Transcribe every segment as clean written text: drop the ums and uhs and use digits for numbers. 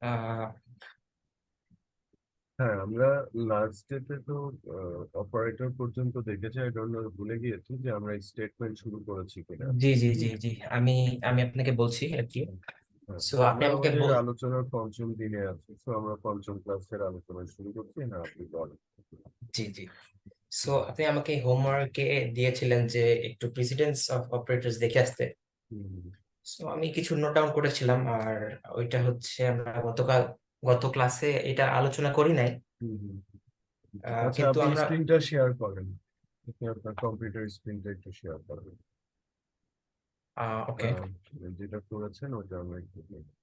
আহ হ্যাঁ, আমরা লাস্ট ডেতে তো অপারেটর পর্যন্ত দেখেছি। আই ডোন্ট নো, ভুলে গিয়েছি যে আমরা স্টেটমেন্ট শুরু করেছি কিনা। জি জি জি হুম, জি আমি আমি আপনাকে বলছি আর কি। হ্যাঁ, সো তো আপনি আমরা আমাকে আমাদের বল। আলোচনার পঞ্চম দিনে আছি, তো আমরা পঞ্চম ক্লাসের আলোচনা শুরু করছি না, আপনি বলেন। জি জি। সো আপনি আমাকে হোমওয়ার্কে দিয়েছিলেন যে একটু প্রেসিডেন্স অফ অপারেটরস দেখে আসতে। হুম, সো আমি কিছু নোট ডাউন করেছিলাম, আর ওইটা হচ্ছে আমরা গত ক্লাসে এটা আলোচনা করি নাই। হুম, হুম। আচ্ছা, কিন্তু আপনি আমরা স্ক্রিনটা শেয়ার করেন। আপনি আপনার কম্পিউটার স্ক্রিনটা একটু শেয়ার করেন। ওকে আহ, যেটা করেছেন ওটা আমরা একটু দেখি।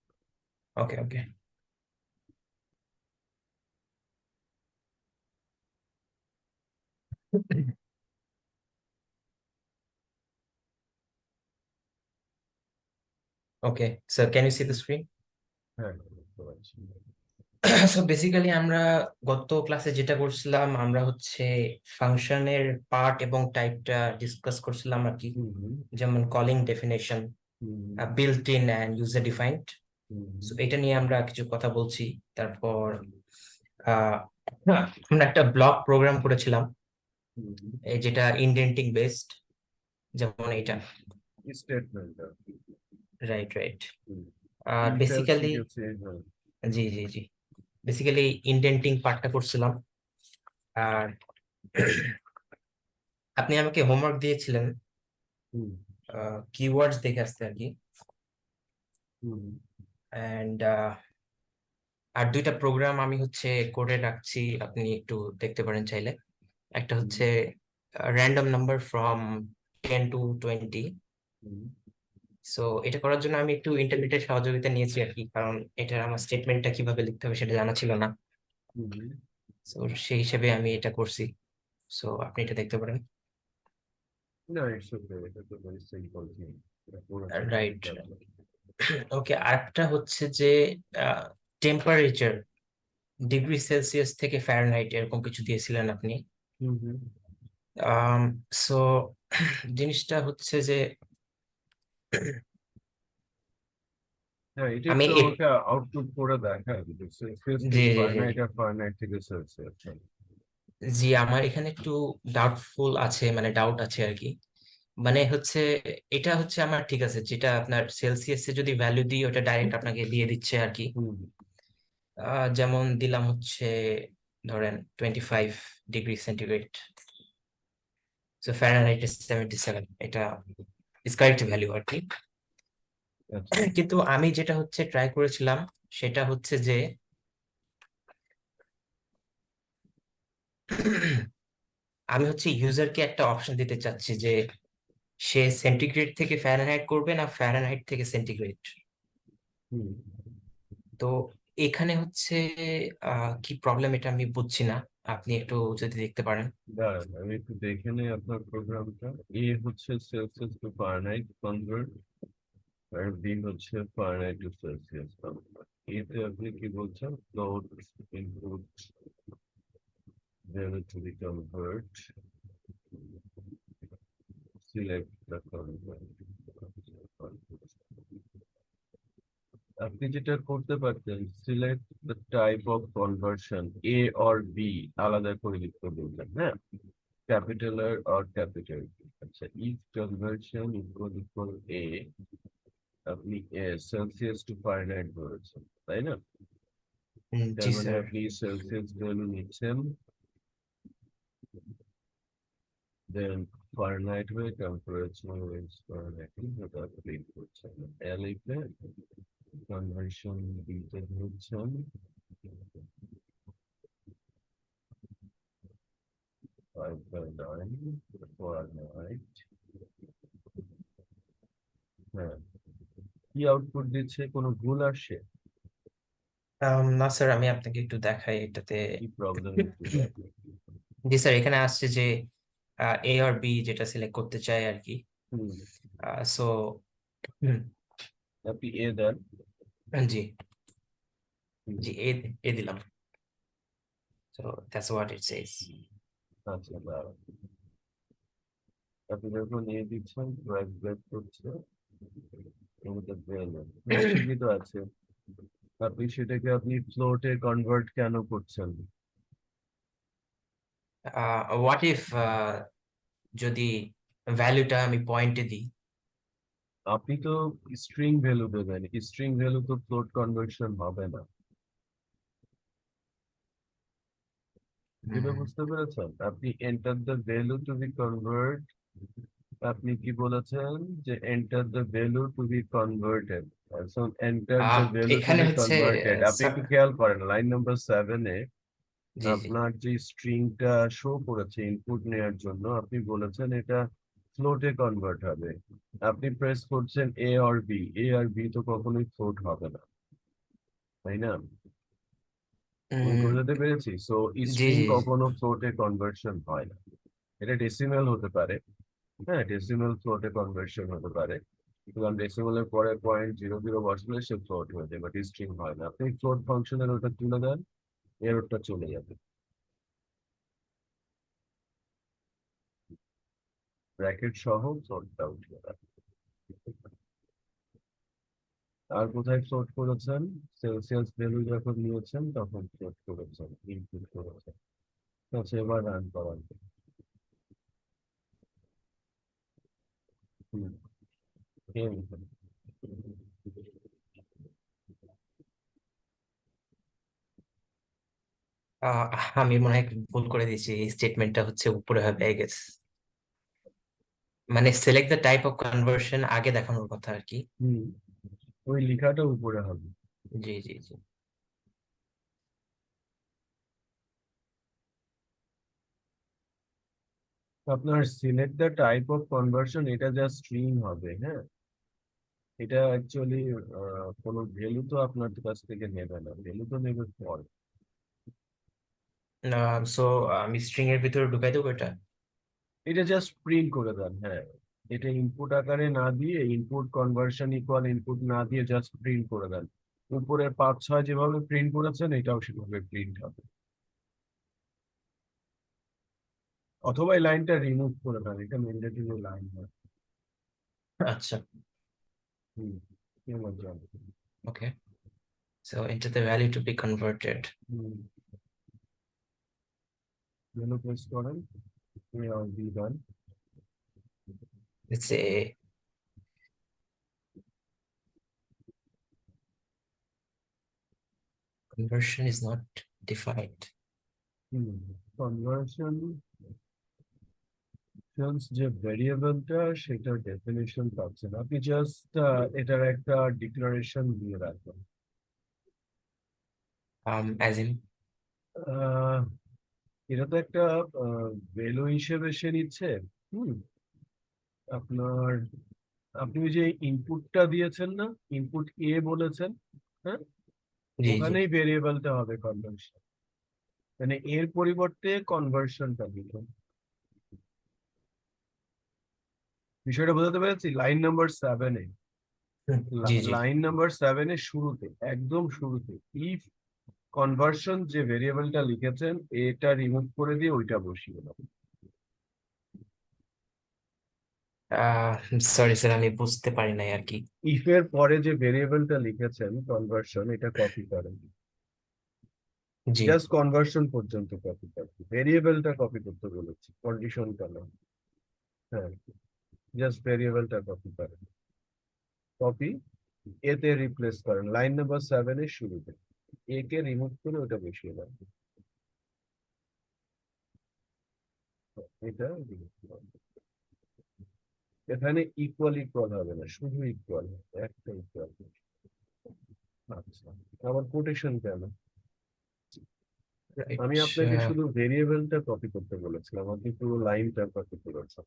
Okay okay okay. So can you see the screen? হ্যাঁ, বুঝতে পারছি। সো বেসিক্যালি আমরা গত ক্লাসে যেটা করছিলাম, আমরা হচ্ছে ফাংশনের পার্ট এবং টাইপটা ডিসকাস করছিলাম আর কি। হুম, হুম, যেমন calling definition, hmm, built in and user defined. Hmm, so এটা নিয়ে আমরা কিছু কথা বলছি। তারপর আহ, আমরা একটা ব্লক প্রোগ্রাম করেছিলাম, হুম, হুম, এই যেটা ইনডেন্টিং বেসড, যেমন এটা। স্টেটমেন্ট। Right right. আর ইফ এলস বেসিক্যালি লিখেছে, হ্যাঁ। জি জি জি, বেসিক্যালি ইনডেন্টিং পার্টটা করছিলাম। আর আপনি আমাকে হোমওয়ার্ক দিয়েছিলেন হুম, কিওয়ার্ডস দেখে আসতে আর কি। হুম, অ্যান্ড আর দুইটা প্রোগ্রাম আমি হচ্ছে করে রাখছি, আপনি একটু দেখতে পারেন চাইলে। একটা হুম, হচ্ছে random number from 10 to 20। Hmm, so এটা করার জন্য আমি একটু ইন্টারনেটের সহযোগিতা নিয়েছি আর কি, কারণ এটা আমার স্টেটমেন্টটা কিভাবে লিখতে হবে সেটা জানা ছিল না। হুম। সো সেই হিসেবে আমি এটা করছি। সো আপনি এটা দেখতে পারেন। না, ইটস ওকে, এটা তো ভেরি সিম্পল থিং। এটা করে ফেললে রাইট। ঠিক আছে। ওকে, আরেকটা হচ্ছে যে টেম্পারেচার ডিগ্রি সেলসিয়াস থেকে ফারেনহাইট এরকম কিছু দিয়েছিলেন আপনি। হুম, হুম। সো জিনিসটা হচ্ছে যে হ্যাঁ, এটা আমি একটু আমাকে আউটপুট করে দেখায়, সেলসিয়াস জি থেকে জি জি ফারেনহাইট আর ফারেনহাইট থেকে সেলসিয়াস। জি, আমার এখানে একটু ডাউটফুল আছে, মানে ডাউট আছে আর কি। মানে হচ্ছে এটা হচ্ছে আমার ঠিক আছে, যেটা আপনার সেলসিয়াসে যদি ভ্যালু দিই ওটা ডাইরেক্ট আপনাকে দিয়ে দিচ্ছে আর কি। হুম, যেমন দিলাম হচ্ছে ধরেন 25 ডিগ্রি সেন্টিগ্রেড। সো ফারেনহাইট 77, এটা ইজ কারেক্ট ভ্যালু আর কি। আচ্ছা। কিন্তু আমি যেটা হচ্ছে ট্রাই করেছিলাম সেটা হচ্ছে যে আমি হচ্ছে ইউজারকে একটা অপশন দিতে চাচ্ছি যে সে সেন্টিগ্রেড থেকে ফারেনহাইট করবে না ফারেনহাইট থেকে সেন্টিগ্রেড। হুম। তো এখানে হচ্ছে কি প্রবলেম এটা আমি বুঝছি না, আপনি একটু যদি দেখতে পারেন। দাঁড়ান, আমি একটু দেখে নিই আপনার প্রোগ্রামটা। এ হচ্ছে Celsius to Fahrenheit convert, R B হচ্ছে ফারেনহাইট টু সেলসিয়াস কনভার্ট। এতে আপনি কি বলছেন? Float input there to be convert, select the convert. আপনি যেটা করতে পারতেন, select the type of conversion, A or B, আলাদা করে লিখতে বলতেন, হ্যাঁ। ক্যাপিটাল আর অর ক্যাপিটাল। আচ্ছা, if conversion equal equal A, আপনি সেলসিয়াস টু ফারেনহাইট বলেছেন, তাই না? তার জি মানে স্যার। আপনি সেলসিয়াস ভ্যালু নিচ্ছেন, দেন ফারেনহাইট হয়ে টেম্পারেচার ইজ ফারেনহাইট, ওটা প্রিন্ট করছেন। এল লিখলে কনভার্সন দিতে হচ্ছেন 5/9 ফারেনহাইট। হ্যাঁ, কি আউটপুট দিচ্ছে? কোনো ভুল আসছে? না স্যার, আমি আপনাকে একটু দেখাই এটাতে। কি প্রবলেম একটু দেখো। জি স্যার, এখানে আসছে যে এ আর বি যেটা সিলেক্ট করতে চাই আর কি। হুম, সো আপনি এ দেন। জি হুম, জি, এ দিলাম। সো দ্যাটস হোয়াট ইট সেজ। আচ্ছা, দাঁড়ান। আপনি যখন এ দিচ্ছেন, রাইট ব্যাক করছে, এর মধ্যে ব্রেন, হ্যাঁ ঠিকই তো আছে। আপনি সেটাকে ফ্লোটে কনভার্ট কেন করছেন? হোয়াট ইফ যদি ভ্যালুটা আমি পয়েন্টে দিই? আপনি তো স্ট্রিং ভ্যালু দেবেন, স্ট্রিং ভ্যালু তো ফ্লোট কনভার্সন হবে না। যেটা হুম, বুঝতে পেরেছেন, আপনি enter the value to be convert, আপনি কি বলেছেন যে enter the value to be converted, enter the value to এখানে বি হচ্ছে কনভার্টেড। আপনি একটু খেয়াল করেন লাইন নাম্বার 7-এ জি জি। আপনার যে স্ট্রিংটা শো করেছে ইনপুট নেওয়ার জন্য, আপনি বলেছেন এটা ফ্লোটে কনভার্ট হবে। আপনি প্রেস করছেন এ আর বি, এ আর বি তো কখনোই ফ্লোট হবে না, তাই না? আমি উম, বোঝাতে পেরেছি? সো জি স্ট্রিং জি জি। কখনো ফ্লোটে কনভার্সন হয় না। এটা ডেসিমেল হতে পারে, হ্যাঁ, ডেসিমেল ফ্লোটে কনভার্সন হতে পারে, সুতরাং ডেসিমেলের পরে 0.00 বসলে সে ফ্লোট হয়ে যায়, বাট স্ট্রিং হয় না। আপনি ফ্লোট ফাংশনের ওটা তুলে দেন, এররটা চলে যাবে, ব্র্যাকেট সহ ফ্লোটটা উঠিয়ে দেন। আর কোথায় ফ্লোট করেছেন? সেলসিয়াস ভ্যালু যখন নিয়েছেন তখন ফ্লোট করেছেন, ইনপুট করেছেন। আচ্ছা, এবার রান করান। হুম, এই আহ, আমি মনে হয় ভুল করে দিয়েছি, এই স্টেটমেন্টটা হচ্ছে উপরে হবে আই গেস। মানে select the type of conversion আগে দেখানোর কথা আর কি। হুম, ওই লেখাটা উপরে হবে। জি জি জি। আপনার select the type of conversion এটা যা স্ট্রিং হবে, হ্যাঁ, এটা অ্যাকচুয়ালি কোনো ভ্যালু তো আপনার কাছ থেকে নেবে না, ভ্যালু তো নেবে পরে। সো আমি স্ট্রিং এর ভিতরে ঢুকাই দেবো এটা। এটা জাস্ট প্রিন্ট করে দেন, হ্যাঁ। এটা ইনপুট আকারে না দিয়ে, ইনপুট কনভার্সন ইকুয়াল ইনপুট না দিয়ে জাস্ট প্রিন্ট করে দেন। উপরের 5-6 যেভাবে প্রিন্ট করেছেন এটাও সেভাবে প্রিন্ট হবে। অথবা এই লাইনটা রিমুভ করে দেন, এটা ম্যান্ডেটরি লাইন হয়। আচ্ছা। হুম, কেমন জানো? Okay, so enter the value to be converted. হুম, মেনু প্রেস করেন, এ আর বি দেন। Let's say conversion is not defined. হুম, কনভার্সন যে ভেরিয়েবলটা সেটা ডেফিনেশন পাচ্ছেন, আপনি জাস্ট এটার একটা ডিক্লারেশন দিয়ে রাখবেন। As in? আহ, এটা তো একটা ভ্যালু হিসেবে সে নিচ্ছে। হুম, আপনার আপনি ওই যে ইনপুটটা দিয়েছেন না, ইনপুট এ বলেছেন, হ্যাঁ, জি জি। ওখানেই ভেরিয়েবলটা হবে কনভার্সন, মানে এর পরিবর্তে কনভার্সনটা দিবেন। বিষয়টা বোঝাতে পেরেছি? লাইন নাম্বার 7-এ, জি জি। লাইন নাম্বার 7-এর শুরুতে, একদম শুরুতে, ইফ কনভার্সন যে ভেরিয়েবলটা লিখেছেন এটা রিমুভ করে দিয়ে ওইটা বসিয়ে দাও। সরি স্যার, আমি বুঝতে পারি নাই আর কি। ইফ এর পরে যে ভেরিয়েবলটা লিখেছেন কনভার্সন, এটা কপি করেন, জি। জাস্ট কনভার্সন পর্যন্ত কপি করেন, ভেরিয়েবলটা কপি করতে বলেছি, কন্ডিশনটা না। হ্যাঁ, জাস্ট ভেরিয়েবলটা কপি করেন, কপি এতে রিপ্লেস করেন লাইন নাম্বার 7-এর শুরুতে, এ কে রিমুভ করে ওটা বসিয়ে দেন। এটা remove করেন। এখানে ইকুয়াল ইকুয়াল হবে না, শুধু ইকুয়াল, একটা ইকুয়াল। আচ্ছা, আবার কোটেশন কেন? রাইট। আমি আপনাকে শুধু ভেরিয়েবলটা কপি করতে বলেছিলাম, আপনি পুরো লাইনটা কপি করেছেন।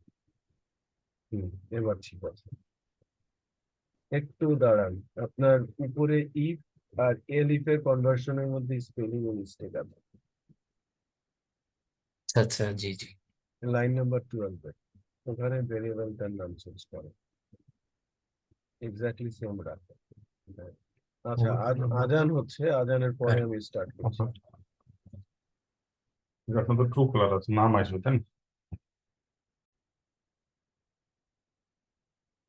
হুম, এবার ঠিক আছে। একটু দাঁড়ান, আপনার উপরে ইফ আর এলিফ এর কনভার্সনের মধ্যে স্পেলিং মিস্টেক আছে। আচ্ছা আচ্ছা, জি জি। লাইন নাম্বার 12, ওখানে ভেরিয়েবলটার নাম চেঞ্জ করে এক্স্যাক্টলি সেম রাখে। হ্যাঁ। আচ্ছা, আজান হচ্ছে, আজানের পরে আর আমি স্টার্ট করছি। আচ্ছা, আপনার তো ট্রু কালার আছে, নাম আসবে তাই না?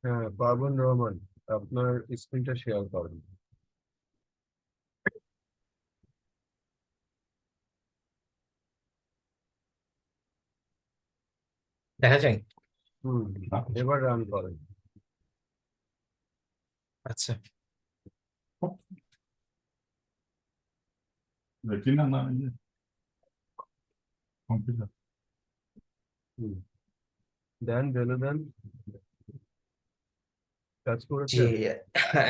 হ্যাঁ, পার্বন রহমান, আপনার স্ক্রিনটা শেয়ার করেন। দেখা যায়? হুম, এবার রান করেন। আচ্ছা, দেখি না, না, কম্পিউটার। হুম, দেন ভ্যালু দেন, কাজ জি, করেছে।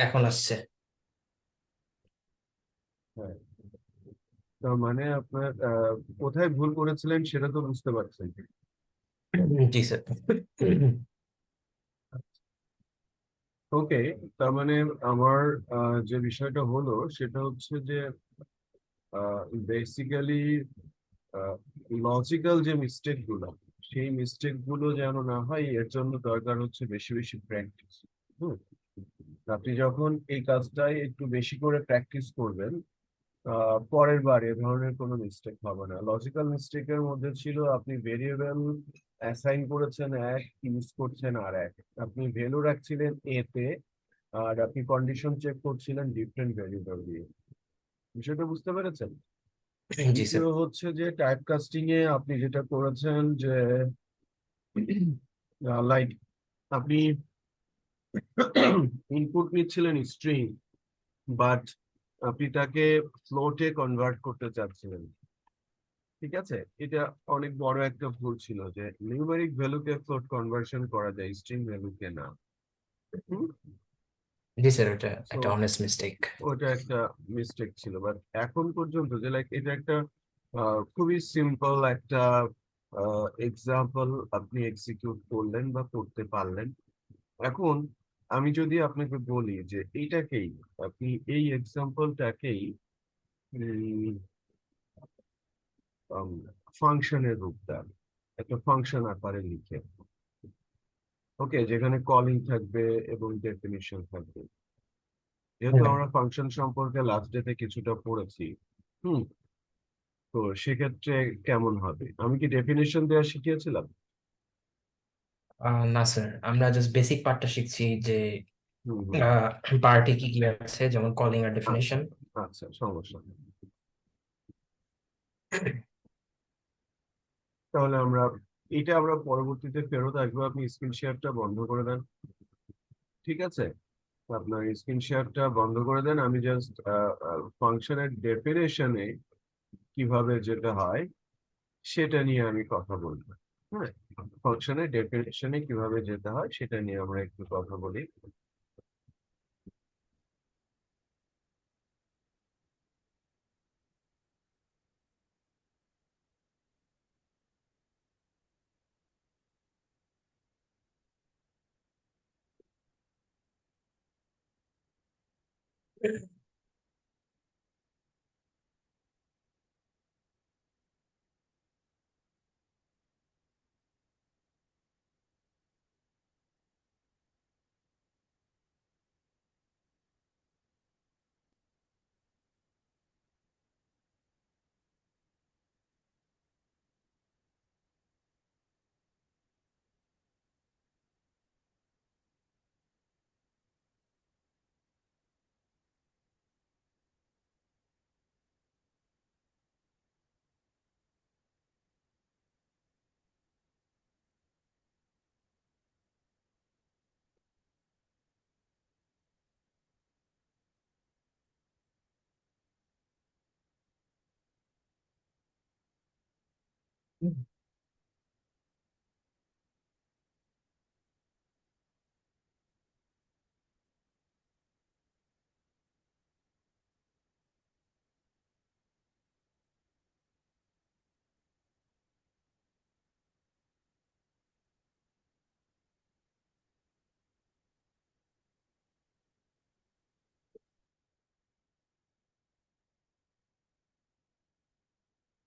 এখন আসছে। হ্যাঁ, তার মানে আপনার কোথায় ভুল করেছিলেন সেটা তো বুঝতে পারছেন। জি স্যার। ওকে, তার মানে আমার যে বিষয়টা হলো সেটা হচ্ছে যে বেসিক্যালি লজিক্যাল যে মিস্টেক গুলো, সেই মিস্টেক গুলো যেন না হয় এর জন্য দরকার হচ্ছে বেশি বেশি প্র্যাকটিস। হুম, আপনি যখন এই কাজটাই একটু বেশি করে প্র্যাকটিস করবেন, পরের বার এ ধরনের কোনো মিস্টেক হবে না। লজিক্যাল মিস্টেকের মধ্যে ছিল আপনি ভেরিয়েবল অ্যাসাইন করেছেন এক, ইউজ করছেন আর এক, আপনি ভ্যালু রাখছিলেন এ তে, আর আপনি কন্ডিশন চেক করছিলেন ডিফারেন্ট ভেরিয়েবল দিয়ে। বিষয়টা বুঝতে পেরেছেন? জি স্যার। দ্বিতীয় হচ্ছে যে টাইপ কাস্টিং এ আপনি যেটা করেছেন যে লাইক আপনি ইনপুট নিচ্ছিলেন স্ট্রিং, বাট আপনি তাকে ফ্লোটে কনভার্ট করতে চাচ্ছিলেন। ঠিক আছে, এটা অনেক বড় একটা ভুল ছিল যে নিউমেরিক ভ্যালুকে ফ্লোট কনভার্সন করা যায়, স্ট্রিং ভ্যালুকে না। জি স্যার, ওটা সো একটা অনেস্ট মিস্টেক। ওটা একটা মিস্টেক ছিল, বাট এখন পর্যন্ত যে লাইক এটা একটা খুবই সিম্পল একটা এক্সাম্পল আপনি এক্সিকিউট করলেন বা করতে পারলেন। এখন আমি যদি আপনাকে বলি যে এইটাকেই, আপনি এই এক্সাম্পলটাকেই ফাংশনের রূপ দেন, একটা ফাংশন আকারে লিখে, ওকে, যেখানে কলিং থাকবে এবং ডেফিনিশন থাকবে। যেহেতু আমরা ফাংশন সম্পর্কে লাস্ট ডেতে কিছুটা পড়েছি, হুম, তো সেক্ষেত্রে কেমন হবে? আমি কি ডেফিনেশন দেওয়া শিখিয়েছিলাম? না স্যার, আমরা জাস্ট বেসিক পার্টটা শিখছি যে হুম হুম। পার্টে কি কি আছে, যেমন কলিং আর আচ্ছা ডেফিনেশন। আচ্ছা, সমস্যা নেই। তাহলে আমরা পরবর্তীতে ফেরত আসবো। আপনি স্ক্রিন শেয়ারটা বন্ধ করে দেন, ঠিক আছে? আপনার স্ক্রিন শেয়ারটা বন্ধ করে দেন। আমি জাস্ট ফাংশনের ডেফিনেশনে কিভাবে যেতে হয় সেটা নিয়ে আমি কথা বলবো। হ্যাঁ, ফাংশনের ডেফিনেশনে কিভাবে যেতে হয় সেটা নিয়ে আমরা একটু কথা বলি।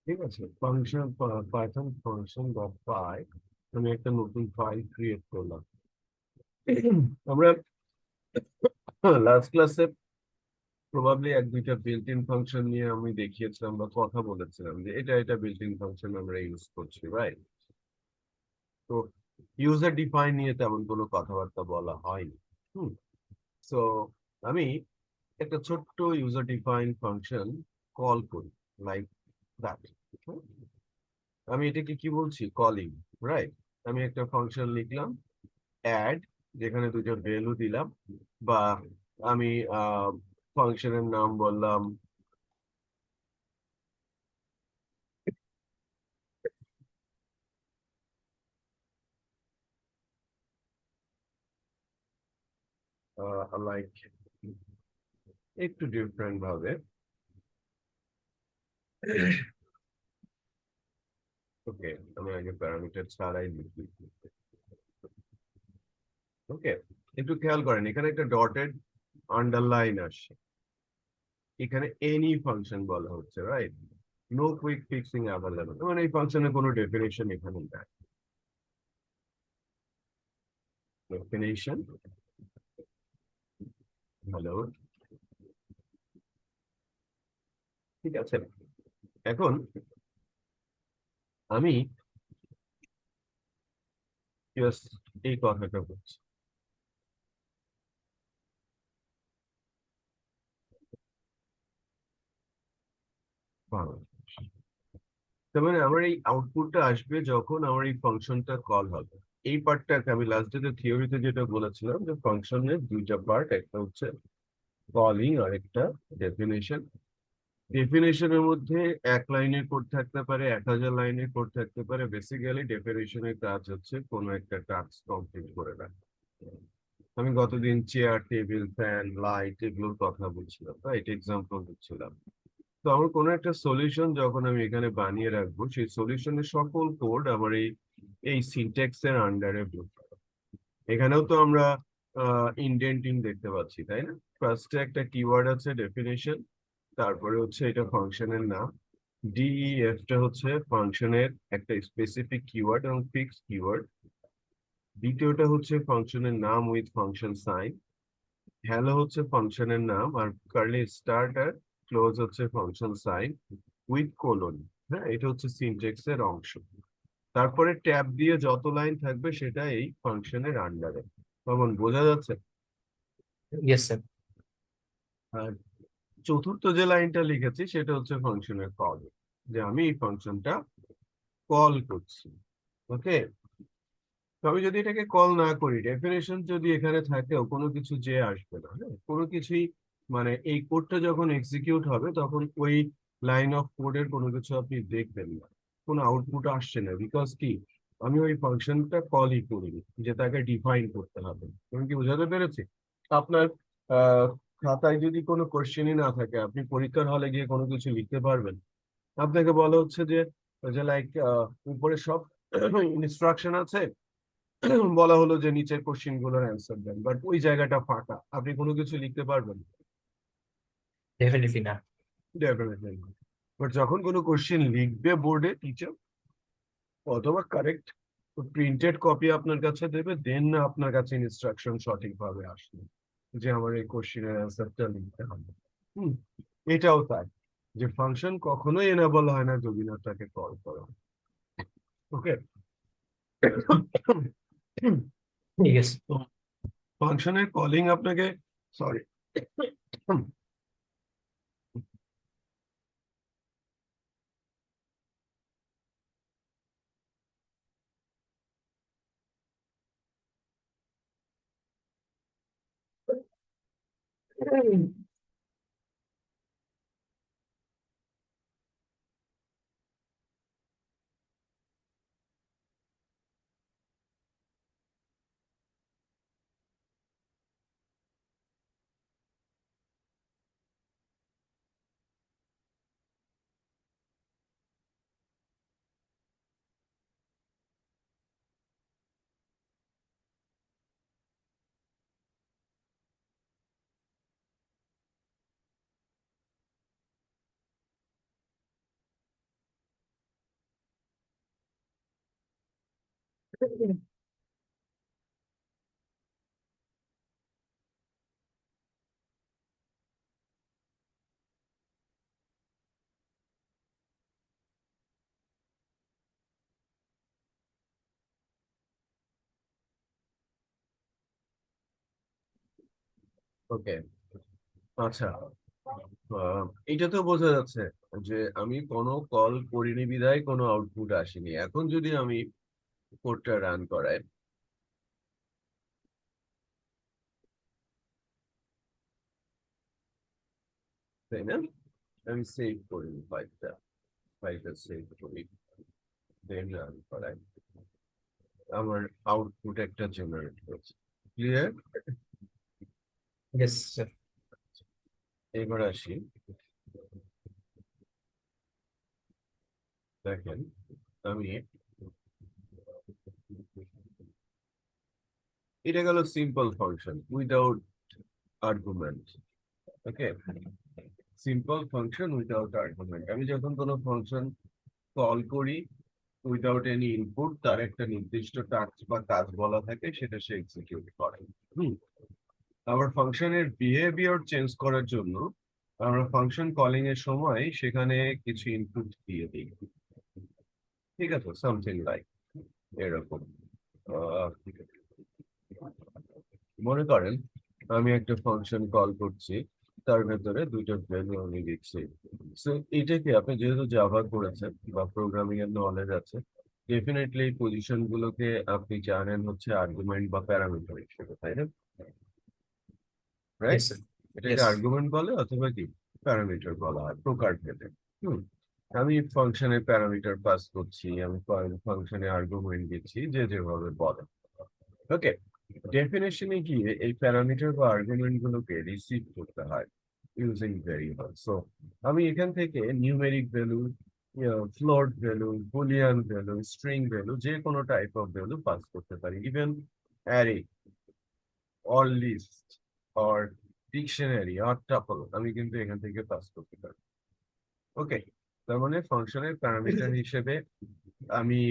ঠিক আছে, ফাংশন পাইথন ফাংশন ডট পাই, আমি একটা নতুন ফাইল ক্রিয়েট করলাম। আমরা লাস্ট ক্লাসে প্রবাবলি এক দুইটা বিল্ট ইন ফাংশন নিয়ে আমি দেখিয়েছিলাম বা কথা বলেছিলাম যে এটা বিল্ট ইন ফাংশন আমরা ইউজ করছি, রাইট? তো ইউজার ডিফাইন নিয়ে তেমন কোনো কথাবার্তা বলা হয়নি। হুম, সো আমি একটা ছোট্ট ইউজার ডিফাইন ফাংশন কল করি, লাইক দ্যাট। আমি এটাকে কি বলছি? Calling, right? আমি একটা ফাংশন লিখলাম অ্যাড, যেখানে দুটো ভ্যালু দিলাম, বা আমি ফাংশনের নাম বললাম লাইক একটু ডিফারেন্ট ভাবে। ওকে, আমি আগে প্যারামিটার ছাড়াই লিখি। ওকে, একটু খেয়াল করেন এখানে একটা ডটেড আন্ডারলাইন আসছে, এখানে এনি ফাংশন বলা হচ্ছে, right? No quick fixing available, মানে এই ফাংশনের কোনো ডেফিনেশন এখানে নাই। ডেফিনেশন হ্যালো, ঠিক আছে। এখন আমি জাস্ট এই কথাটা বলছি, ভালো। তার মানে আমার এই আউটপুটটা আসবে যখন আমার এই ফাংশনটা কল হবে। এই পার্টটাকে আমি লাস্ট ডে থিওরিতে যেটা বলেছিলাম যে ফাংশনের দুইটা পার্ট, একটা হচ্ছে কলিং আর একটা ডেফিনেশন। ডেফিনেশনের মধ্যে এক লাইনের কোড থাকতে পারে, 1000 লাইনের কোড থাকতে পারে। বেসিক্যালি ডেফিনেশনের কাজ হচ্ছে কোনো একটা টাস্ক কমপ্লিট করে রাখা। আমি গতদিন চেয়ার, টেবিল, ফ্যান, লাইট এগুলোর কথা বলছিলাম, রাইট? এক্সাম্পল দিচ্ছিলাম। তো আমার কোনো একটা সলিউশন যখন আমি এখানে বানিয়ে রাখবো, সেই সলিউশনের সকল কোড আমার এই সিনট্যাক্স এর আন্ডারে। এখানেও তো আমরা ইনডেন্টিং দেখতে পাচ্ছি, তাই না? ফার্স্টে একটা কিওয়ার্ড আছে ডেফিনেশন, তারপরে হচ্ছে এটা ফাংশনের নাম, ডিইএফ টা হচ্ছে ফাংশনের একটা স্পেসিফিক কিওয়ার্ড এবং ফিক্স কিওয়ার্ড। দ্বিতীয়টা হচ্ছে ফাংশনের নাম উইথ ফাংশন সাইন, হ্যালো হচ্ছে ফাংশনের নাম, আর কার্লি স্টার্ট আর ক্লোজ হচ্ছে ফাংশন সাইন উইথ কোলন। হ্যাঁ, এটা হচ্ছে সিনট্যাক্স এর অংশ। তারপরে ট্যাব দিয়ে যত লাইন থাকবে সেটা এই ফাংশনের আন্ডারে। তখন বোঝা যাচ্ছে? Yes sir. আর চতুর্থ যে লাইনটা লিখেছি সেটা হচ্ছে ফাংশনের কল, যে আমি এই ফাংশনটা কল করছি। ওকে, তো আমি যদি এটাকে কল না করি, ডেফিনেশন যদি এখানে থাকেও কোনো কিছু যে আসবে না, হ্যাঁ, কোনো কিছুই, মানে এই কোডটা যখন এক্সিকিউট হবে তখন ওই লাইন অফ কোডের কোনো কিছু আপনি দেখবেন না, কোনো আউটপুট আসছে না। বিকজ কি, আমি ওই ফাংশনটা কলই করিনি, যে তাকে ডিফাইন করতে হবে। তুমি কি বোঝাতে পেরেছি? আপনার আহ খাতায় যদি কোনো কোশ্চেনই না থাকে, আপনি পরীক্ষার হলে গিয়ে কোনো কিছু লিখতে পারবেন? আপনাকে বলা হচ্ছে যে যে লাইক উপরে সব ইনস্ট্রাকশন আছে, বলা হলো যে নিচের কোশ্চেন গুলোর অ্যান্সার দেন, বাট ওই জায়গাটা ফাঁকা, আপনি কোনো কিছু লিখতে পারবেন? ডেফিনেটলি না। ডেফিনেটলি। বাট যখন কোনো কোশ্চেন লিখবে বোর্ডে টিচার, অথবা কারেক্ট প্রিন্টেড কপি আপনার কাছে দেবে, দেন না আপনার কাছে ইনস্ট্রাকশন সঠিকভাবে আসবে যে আমার এই কোশ্চেনের অ্যান্সারটা লিখতে হবে। হুম, এটাও তাই, যে ফাংশন কখনোই এনেবল হয় না যদি না তাকে কল করা। ওকে, ঠিক আছে। ফাংশনের কলিং আপনাকে, সরি, ওকে, আচ্ছা। এটা তো বোঝা যাচ্ছে যে আমি কোনো কল করিনি বিধায় কোনো আউটপুট আসেনি। এখন যদি আমি কোডটা রান করায়। তাই না? আমি সেভ করি ফাইলটা সেভ করি, দেন রান করাই। আমার আউটপুট একটা জেনারেট হচ্ছে। ক্লিয়ার? Yes sir. এবার আসি, দেখেন আমি এটা গেল সিম্পল ফাংশন উইদাউট আর্গুমেন্ট। ওকে, সিম্পল ফাংশন উইদাউট আর্গুমেন্ট। আমি যখন কোনো ফাংশন কল করি উইদাউট এনি ইনপুট, তার একটা নির্দিষ্ট টাস্ক বা কাজ বলা থাকে, সেটা সে এক্সিকিউট করে। আবার ফাংশনের বিহেভিয়ার চেঞ্জ করার জন্য আমরা ফাংশন কলিং এর সময় সেখানে কিছু ইনপুট দিয়ে দিই। ঠিক আছে, সামথিং লাইক এরকম। আহ, মনে করেন আমি একটা ফাংশন কল করছি, তার ভেতরে দুইটা ভ্যালু আমি দিচ্ছি। সো এটাকে আপনি যেহেতু জাভা করেছেন বা প্রোগ্রামিং এর নলেজ আছে, ডেফিনেটলি এই পজিশন গুলোকে আপনি জানেন হচ্ছে আর্গুমেন্ট বা প্যারামিটার হিসেবে, তাই না? রাইট? Yes sir. এটাকে ইয়েস। আর্গুমেন্ট বলে অথবা কি প্যারামিটার বলা হয় প্রকার ভেদে। হুম, আমি ফাংশনে প্যারামিটার পাস করছি, আমি ফাংশনে আর্গুমেন্ট দিচ্ছি, যে যেভাবে বলে। ওকে, ডেফিনেশনে গিয়ে এই প্যারামিটার বা আর্গুমেন্ট গুলোকে রিসিভ করতে হয় ইউজিং ভেরিয়েবল। সো আমি এখান থেকে numeric value, float value, boolean value, string value, যে কোনো টাইপ অফ ভ্যালু পাস করতে পারি। Even array or list or dictionary or tuple আমি কিন্তু এখান থেকে পাস করতে পারি। ওকে, তার মানে ফাংশনের প্যারামিটার হিসেবে আমি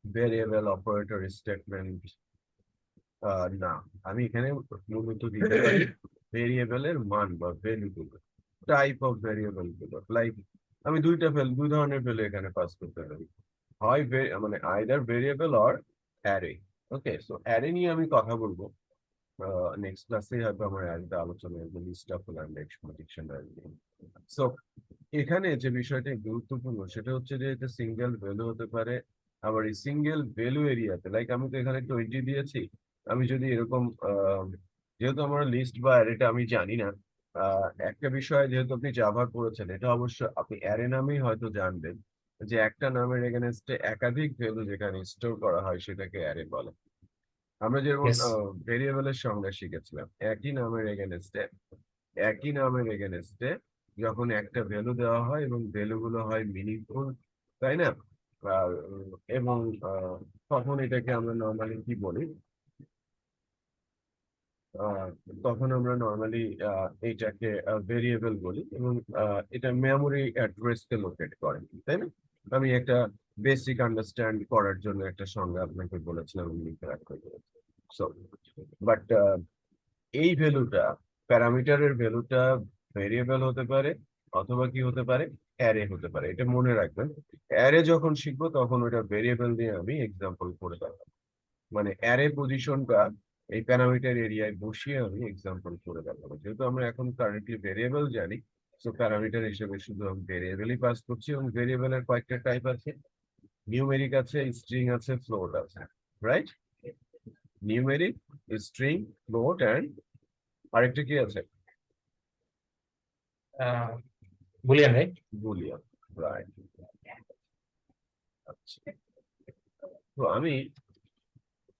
ভেরিয়েবল, অপারেটর, স্টেটমেন্ট, না, আমি এখানে মূলত দিতে পারি ভেরিয়েবলের মান বা ভ্যালু গুলো, টাইপ অফ ভেরিয়েবল গুলো। লাইক আমি দুই ধরনের ভ্যালু এখানে পাস করতে পারি, হয় মানে either variable or array. Okay, so array নিয়ে আমি কথা বলবো নেক্সট ক্লাসে, হয়তো আমার অ্যারেটা আলোচনা লিস্ট অফ ডিকশনারি। সো এখানে যে বিষয়টা গুরুত্বপূর্ণ সেটা হচ্ছে যে এটা সিঙ্গেল ভ্যালু হতে পারে। আবার এই সিঙ্গেল ভ্যালু এরিয়াতে, লাইক আমি তো এখানে 20 দিয়েছি, আমি যদি এরকম যেহেতু আমার লিস্ট বা অ্যারেটা আমি জানি না, একটা বিষয় যেহেতু আপনি জাভা করেছেন, এটা অবশ্য আপনি অ্যারে নামেই হয়তো জানবেন যে একটা নামের এগেনস্টে একাধিক ভ্যালু যেখানে স্টোর করা হয় সেটাকে অ্যারে বলে। আমরা যেমন ইয়েস। ভেরিয়েবলের সংজ্ঞা শিখেছিলাম, একই নামের এগেনস্টে যখন একটা ভ্যালু দেওয়া হয় এবং ভ্যালু গুলো হয় মিনিংফুল, তাই না? আর এবং তখন এটাকে আমরা নর্মালি কি বলি, আহ, তখন আমরা নর্মালি এইটাকে ভেরিয়েবল বলি, এবং এটা মেমোরি অ্যাড্রেসকে লোকেট করে, তাই না? আমি একটা বেসিক আন্ডারস্ট্যান্ড করার জন্য একটা সংজ্ঞা আপনাকে বলেছিলাম, লিখে রাখতে বলেছি। সো বাট এই ভ্যালুটা, প্যারামিটারের ভ্যালুটা ভেরিয়েবল হতে পারে অথবা কি হতে পারে, অ্যারে হতে পারে। এটা মনে রাখবেন, অ্যারে যখন শিখবো তখন ওটা ভেরিয়েবল দিয়ে আমি এক্সাম্পল করে দেখাবো। মানে অ্যারে পজিশনটা এই প্যারামিটার এরিয়ায় বসিয়ে আমি এক্সাম্পল করে দেখাবো। যেহেতু আমরা এখন কারেন্টলি ভেরিয়েবল জানি, সো প্যারামিটার হিসেবে শুধু আমি ভেরিয়েবলই পাস করছি, এবং ভেরিয়েবলের কয়েকটা টাইপ আছে, নিউমেরিক আছে, স্ট্রিং আছে, ফ্লোট আছে। Right? Numeric, string, float and আরেকটা কি আছে? Boolean, right? বুলিয়ান। রাইট। আচ্ছা, তো আমি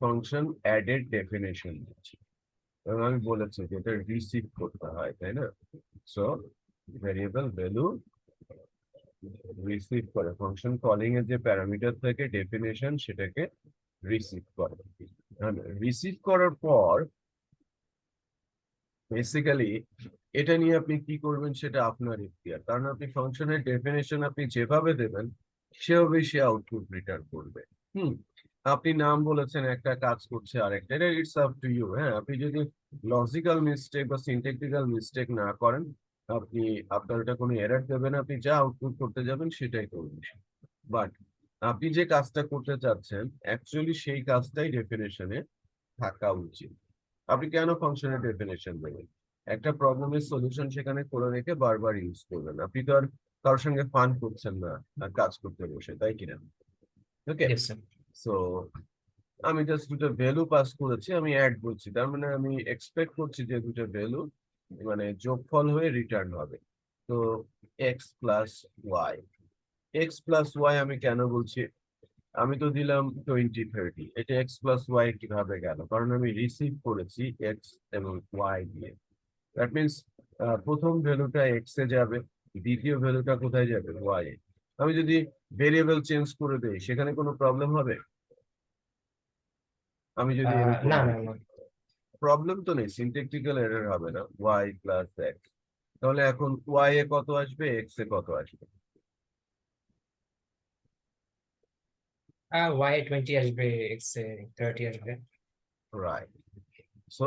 ফাংশন অ্যাড এর ডেফিনেশন দিচ্ছি এবং আমি বলেছি যে এটা রিসিভ করতে হয়, তাই না? সো ভেরিয়েবল ভ্যালু রিসিভ করে, ফাংশন কলিং এর যে প্যারামিটার থেকে ডেফিনেশন সেটাকে রিসিভ করে। রিসিভ করার পর বেসিক্যালি এটা নিয়ে আপনি কি করবেন সেটা আপনার ইখতিয়ার, কারণ আপনি ফাংশনের ডেফিনেশন আপনি যেভাবে দেবেন সেভাবেই সে আউটপুট রিটার্ন করবে। হুম, আপনি নাম বলেছেন একটা, কাজ করছে আরেকটা, এটা ইটস আপ টু ইউ। হ্যাঁ, আপনি যদি লজিক্যাল মিস্টেক বা সিনট্যাকটিক্যাল মিস্টেক না করেন, আপনি আপনার এটা কোনো এরর দেবে না, আপনি যা আউটপুট করতে যাবেন সেটাই করবেন। বাট আপনি যে কাজটা করতে চাচ্ছেন অ্যাকচুয়ালি সেই কাজটাই ডেফিনেশনে থাকা উচিত। আপনি কেন ফাংশনের ডেফিনেশন দেবেন? একটা প্রবলেমের সলিউশন সেখানে করে রেখে বারবার ইউজ করবেন, আপনি তো আর কারোর সঙ্গে ফান করছেন না আর কাজ করতে বসে, তাই কিনা? ওকে, ইয়েস স্যার। সো আমি জাস্ট দুটো ভ্যালু পাস করেছি, আমি অ্যাড করছি, তার মানে আমি এক্সপেক্ট করছি যে দুটো ভ্যালু মানে যোগফল হয়ে রিটার্ন হবে। তো X plus Y, X plus Y আমি কেন বলছি, আমি তো দিলাম 20 30, এটা এক্স প্লাস ওয়াই কিভাবে গেল, কারণ আমি রিসিভ করেছি এক্স এবং ওয়াই দিয়ে। দ্যাট মিনস প্রথম ভ্যালুটা এক্স এ যাবে, দ্বিতীয় ভ্যালুটা কোথায় যাবে, ওয়াই এ। আমি যদি ভেরিয়েবল চেঞ্জ করে দেই সেখানে কোনো প্রবলেম হবে? আমি যদি এরকম না না না। প্রবলেম তো নেই, সিনট্যাকটিক্যাল এরর হবে না, ওয়াই প্লাস এক্স। তাহলে এখন ওয়াই এ কত আসবে, এক্স এ কত আসবে? ওয়াই 20 আসবে, এক্স এ 30 আসবে। রাইট। সো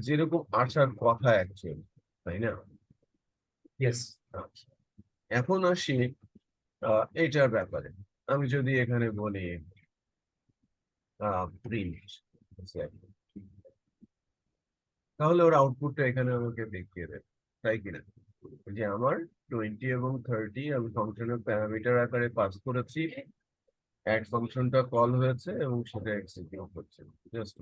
যেরকম আসার কথা অ্যাকচুয়ালি, তাই না? ইয়েস। আচ্ছা, এখন আসি এইটার ব্যাপারে। আমি যদি এখানে বলি প্রিন্ট, তাহলে ওর আউটপুটটা এখানে আমাকে দেখিয়ে দেবে, তাই কিনা? যে আমার 20 এবং 30 আমি ফাংশনের প্যারামিটার আকারে পাস করেছি, অ্যাড ফাংশনটা কল হয়েছে এবং সেটা এক্সিকিউট হচ্ছে। জাস্ট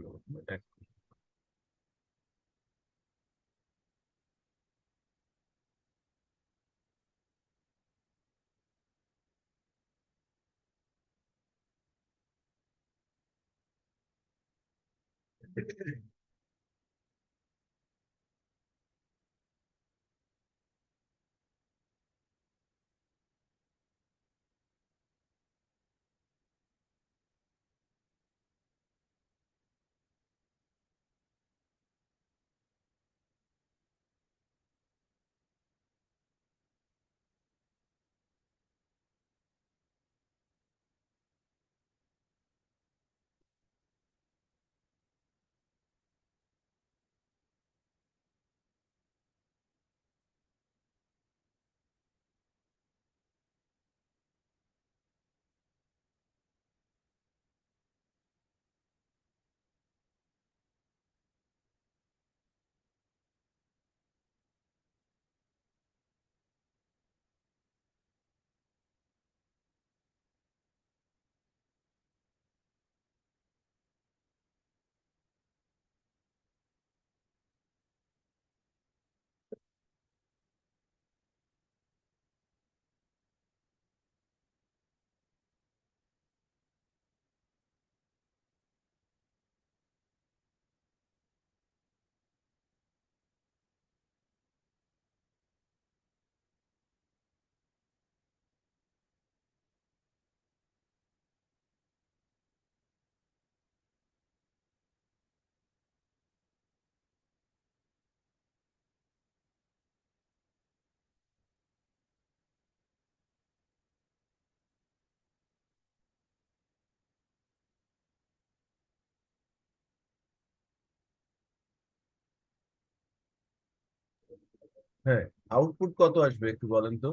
হ্যাঁ, আউটপুট কত আসবে একটু বলেন তো?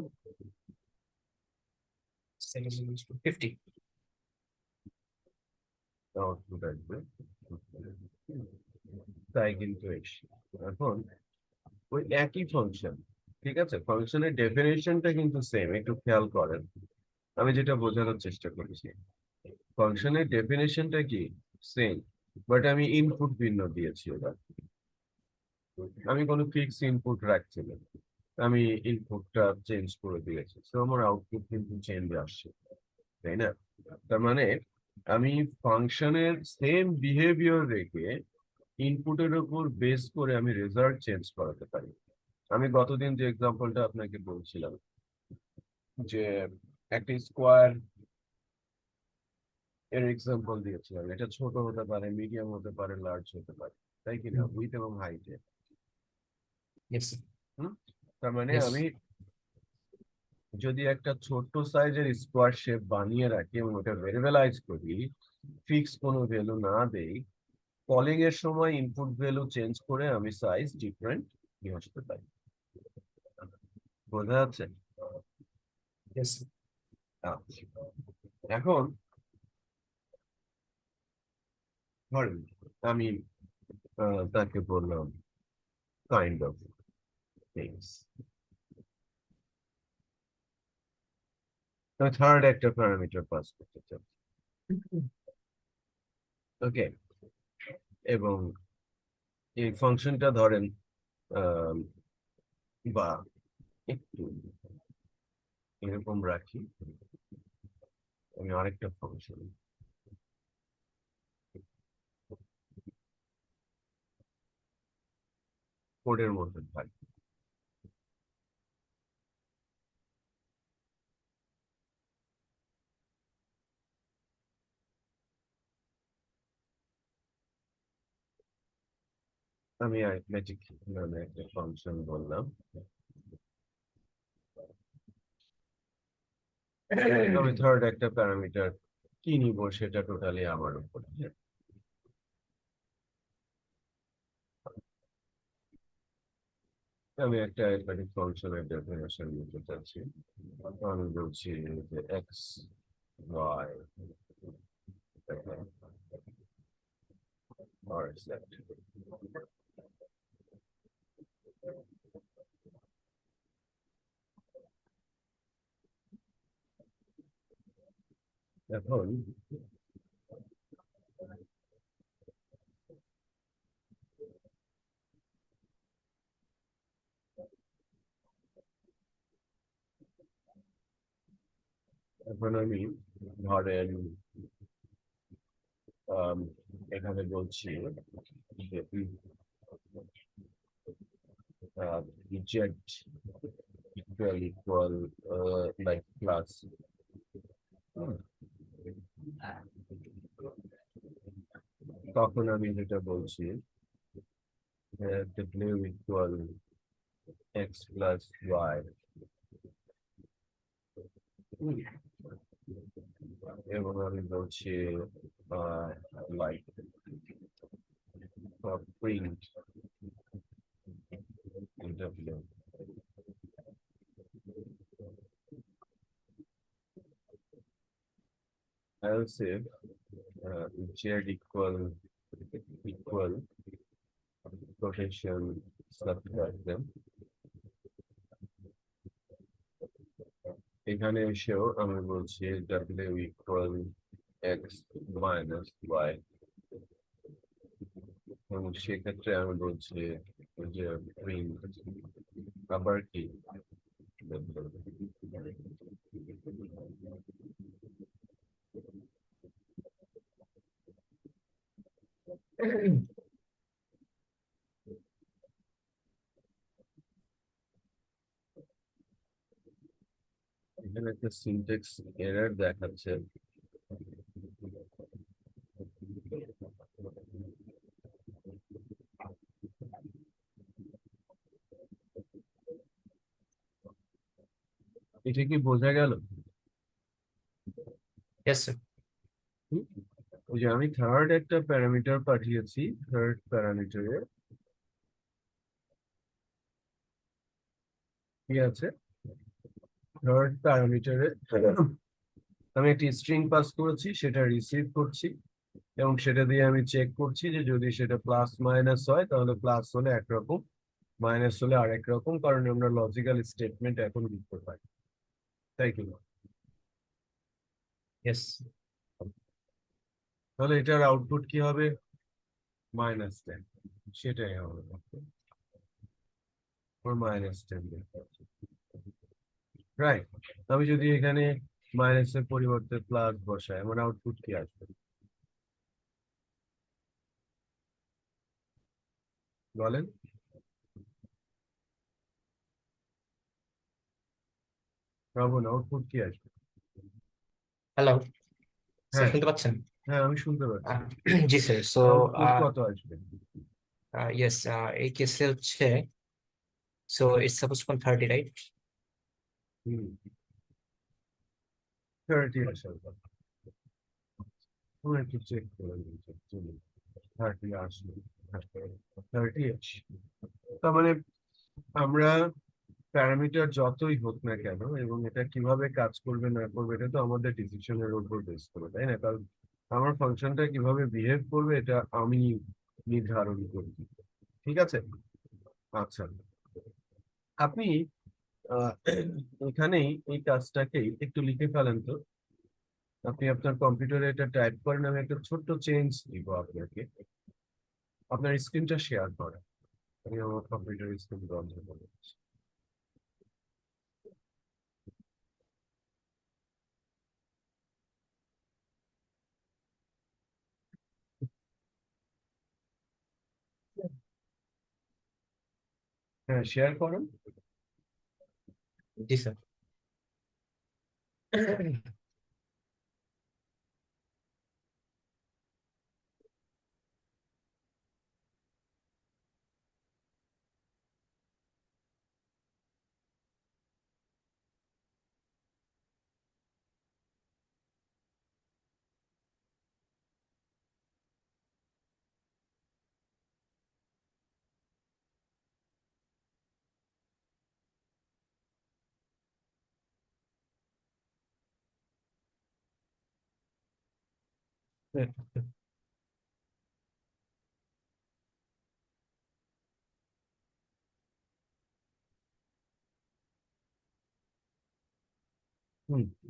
50। আউটপুট আসবে, তাই কিন্তু এসে এখন ওই একই ফাংশন, ঠিক আছে, ফাংশনের ডেফিনেশনটা কিন্তু সেম, একটু খেয়াল করেন। আমি যেটা বোঝানোর চেষ্টা করেছি, ফাংশনের ডেফিনেশনটা কি সেম, বাট আমি ইনপুট ভিন্ন দিয়েছি। এবার আমি কোনো ফিক্স ইনপুট রাখছি না, আমি ইনপুটটা চেঞ্জ করে দিয়েছি, তো আমার আউটপুট কিন্তু চেঞ্জ আসছে, তাই না? তার মানে আমি ফাংশনের সেম বিহেভিয়ার রেখে ইনপুটের উপর বেস করে আমি রেজাল্ট চেঞ্জ করাতে পারি। আমি গতদিন যে এক্সাম্পলটা আপনাকে বলছিলাম, যে একটা স্কোয়ার এর এক্সাম্পল দিয়েছিলাম, এটা ছোট হতে পারে, মিডিয়াম হতে পারে, লার্জ হতে পারে, তাই কিনা, উইথ এবং হাইটে। ইয়েস। তার মানে ইয়েস। আমি যদি একটা ছোট্ট সাইজের স্কোয়ার শেপ বানিয়ে রাখি এবং ওটা ভেরিয়েবলাইজ করি, ফিক্স কোনো ভ্যালু না দেই, কলিং এর সময় ইনপুট ভ্যালু চেঞ্জ করে আমি সাইজ ডিফারেন্ট নিয়ে আসতে পারি। বোঝা যাচ্ছে? ইয়েস। আচ্ছা, এখন ধরেন আমি তাকে বললাম কাইন্ড অফ থিংস, আমি থার্ড একটা প্যারামিটার পাস করতে চাই, ওকে, এবং এই ফাংশনটা ধরেন আহ, বা একটু এরকম রাখি, আমি আরেকটা ফাংশন কোডের মধ্যে থাকি। আমি অ্যারিথমেটিক নামে একটা ফাংশন বললাম। আমি থার্ড একটা প্যারামিটার কি নিব সেটা টোটালি আমার উপর। আমি একটা অ্যারিথমেটিক ফাংশনের ডেফিনেশন নিতে চাচ্ছি। আমি বলছি যে এক্স ওয়াই আর সেট। এখন আমি ধরেন এখানে বলছি যে z equal like plus তখন আমি যেটা বলছি w equal x plus y এবং আমি বলছি like print w else if z equal potential subtract them এখানে এসেও আমি বলছি w equal x minus y এবং সেক্ষেত্রে আমি বলছি যে print আবার কি এখানে একটা সিনট্যাক্স এরর দেখাচ্ছে। এটা কি বোঝা গেল? Yes sir. ওই যে আমি থার্ড একটা প্যারামিটার পাঠিয়েছি, থার্ড প্যারামিটারে কি আছে, থার্ড প্যারামিটারে আমি একটি স্ট্রিং পাস করেছি, সেটা রিসিভ করছি এবং সেটা দিয়ে আমি চেক করছি যে যদি সেটা প্লাস মাইনাস হয় তাহলে প্লাস হলে একরকম, মাইনাস হলে আরেক রকম, কারণ আমরা লজিক্যাল স্টেটমেন্ট এখন লিখতে পারি, তাই কি না? ইয়েস। তাহলে এটার আউটপুট কি হবে? -10, সেটাই হবে, -10 রাইট। আমি যদি এখানে মাইনাসের পরিবর্তে প্লাস বসাই, আমার আউটপুট কি আসবে বলেন? শ্রাবণ, আউটপুট কি আসবে? হ্যালো স্যার, হ্যাঁ, শুনতে পাচ্ছেন? হ্যাঁ আমি শুনতে পাচ্ছি। জি স্যার। সো আউটপুট কত আসবে? ইয়েস, এই কেসে হচ্ছে, সো ইটস সাপোজ কোন 30, রাইট? হুম, 30 আসার কথা। আমি একটু চেক করে নিচ্ছি, 30 আসবে, 30 আসে। তার মানে আমরা প্যারামিটার যতই হোক না কেন এবং এটা কিভাবে কাজ করবে না করবে এটা তো আমাদের ডিসিশনের উপর বেস করে, তাই না? কারণ আমার ফাংশনটা কিভাবে বিহেভ করবে এটা আমি নির্ধারণ করি, ঠিক আছে? আচ্ছা, আপনি এখানেই এই কাজটাকেই একটু লিখে ফেলেন তো। আপনি আপনার কম্পিউটারে এটা টাইপ করেন, আমি একটা ছোট্ট চেঞ্জ দিব আপনাকে। আপনার স্ক্রিনটা শেয়ার করেন। আমি আমার কম্পিউটার স্ক্রিন বন্ধ করে দিচ্ছি। হ্যাঁ, শেয়ার করেন। জি স্যার।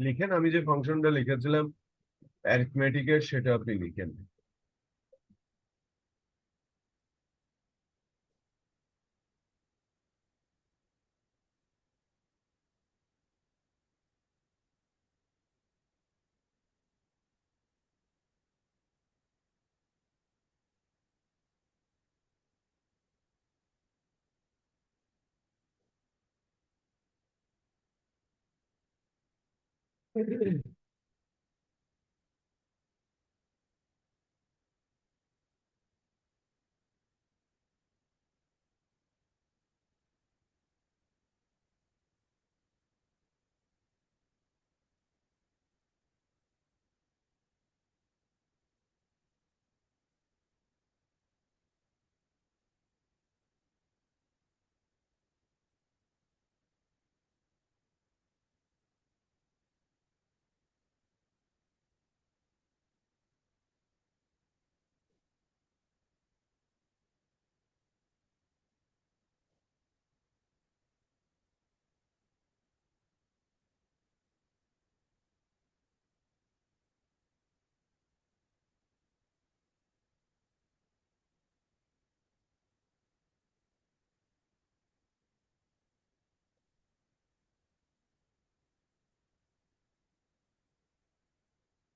লিখেন, আমি যে ফাংশনটা লিখেছিলাম অ্যারিথমেটিকের, সেটা আপনি লিখেন।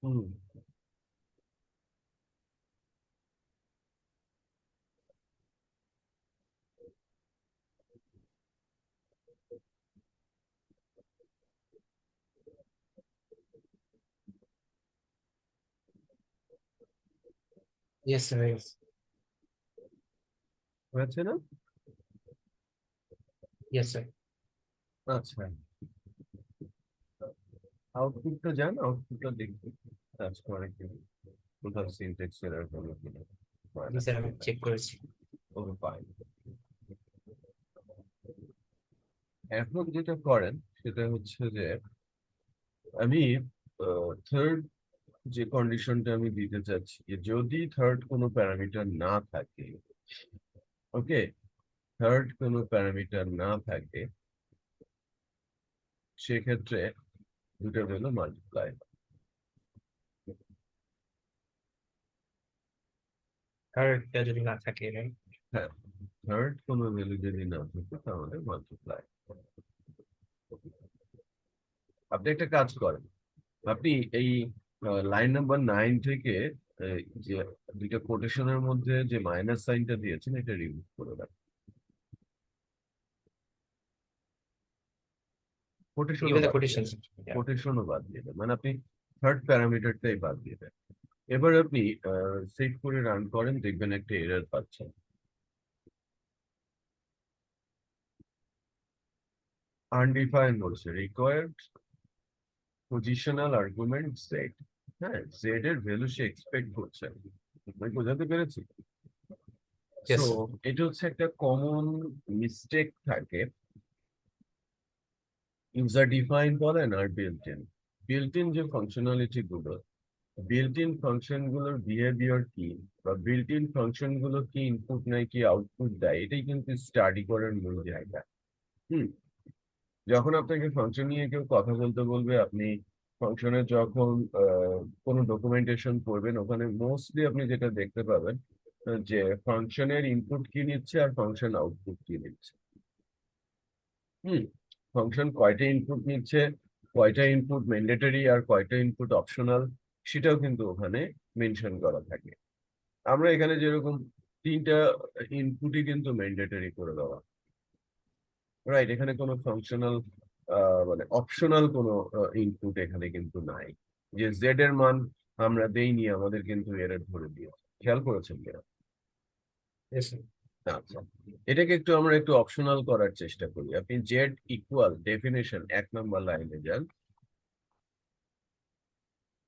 হুম ইয়েস স্যার। হয়েছে না? Yes sir. আচ্ছা, আউটপুটটা যান, আউটপুটটা দেখুন কাজ করে কি, কোথাও সিনট্যাক্স এরর হলো কিনা। জি স্যার, আমি চেক করেছি। ওকে, ফাইন। এখন যেটা করেন সেটা হচ্ছে যে আমি থার্ড যে কন্ডিশনটা আমি দিতে চাচ্ছি, যে যদি থার্ড কোনো প্যারামিটার না থাকে, ওকে, থার্ড কোনো প্যারামিটার না থাকে, সেক্ষেত্রে দুটো ভ্যালু মাল্টিপ্লাই। আর এটা যদি না থাকে, right? হ্যাঁ, থার্ড কোনো ভ্যালু যদি না থাকে তাহলে মাল্টিপ্লাই। আপনি একটা কাজ করেন, আপনি এই লাইন নাম্বার 9 থেকে যে দুইটা কোটেশনের মধ্যে যে মাইনাস সাইনটা দিয়েছেন এটা রিমুভ করে দেন। কোটেশনও Even the বাদ দিয়ে quotations. দেন, Yeah. কোটেশনও বাদ দিয়ে দেন, মানে আপনি থার্ড প্যারামিটারটাই বাদ দিয়ে দেন। এবার আপনি সেভ করে রান করেন, দেখবেন একটা এরর পাচ্ছেন। আনডিফাইন্ড বলছে, রিকোয়ার্ড পজিশনাল আর্গুমেন্ট সেট। হ্যাঁ, জেড এর ভ্যালু সে এক্সপেক্ট করছে। আমি বোঝাতে পেরেছি? So Yes. এটা হচ্ছে একটা কমন মিস্টেক থাকে ইউজার ডিফাইন বলেন আর বিল্ট ইন যে ফাংশনালিটি গুলো, বিল্ট ইন ফাংশন গুলোর বিহেভিয়ার কি, বা বিল্ট ইন ফাংশন গুলো কি ইনপুট নেয় কি আউটপুট দেয়, এটাই কিন্তু স্টাডি করার মূল জায়গা। হুম যখন আপনাকে ফাংশন নিয়ে কেউ কথা বলতে বলবে, আপনি ফাংশনে যখন কোনো ডকুমেন্টেশন করবেন ওখানে মোস্টলি আপনি যেটা দেখতে পাবেন যে ফাংশনের ইনপুট কি নিচ্ছে আর ফাংশন আউটপুট কি নিচ্ছে। হুম, ফাংশন কয়টা ইনপুট নিচ্ছে, কয়টা ইনপুট ম্যান্ডেটরি আর কয়টা ইনপুট অপশনাল, সেটাও কিন্তু ওখানে মেনশন করা থাকে। আমরা এখানে যেরকম 3টা ইনপুটই কিন্তু ম্যান্ডেটরি করে দেওয়া, রাইট? এখানে কোনো ফাংশনাল মানে অপশনাল কোনো ইনপুট এখানে কিন্তু নাই, যে জেড এর মান আমরা দেইনি, আমাদের কিন্তু এরর ধরে দিয়েছে। খেয়াল করেছেন কিনা? Yes, sir. আচ্ছা, এটাকে আমরা একটু অপশনাল করার চেষ্টা করি। আপনি জেড ইকুয়াল ডেফিনেশন 1 নম্বর লাইনে যান।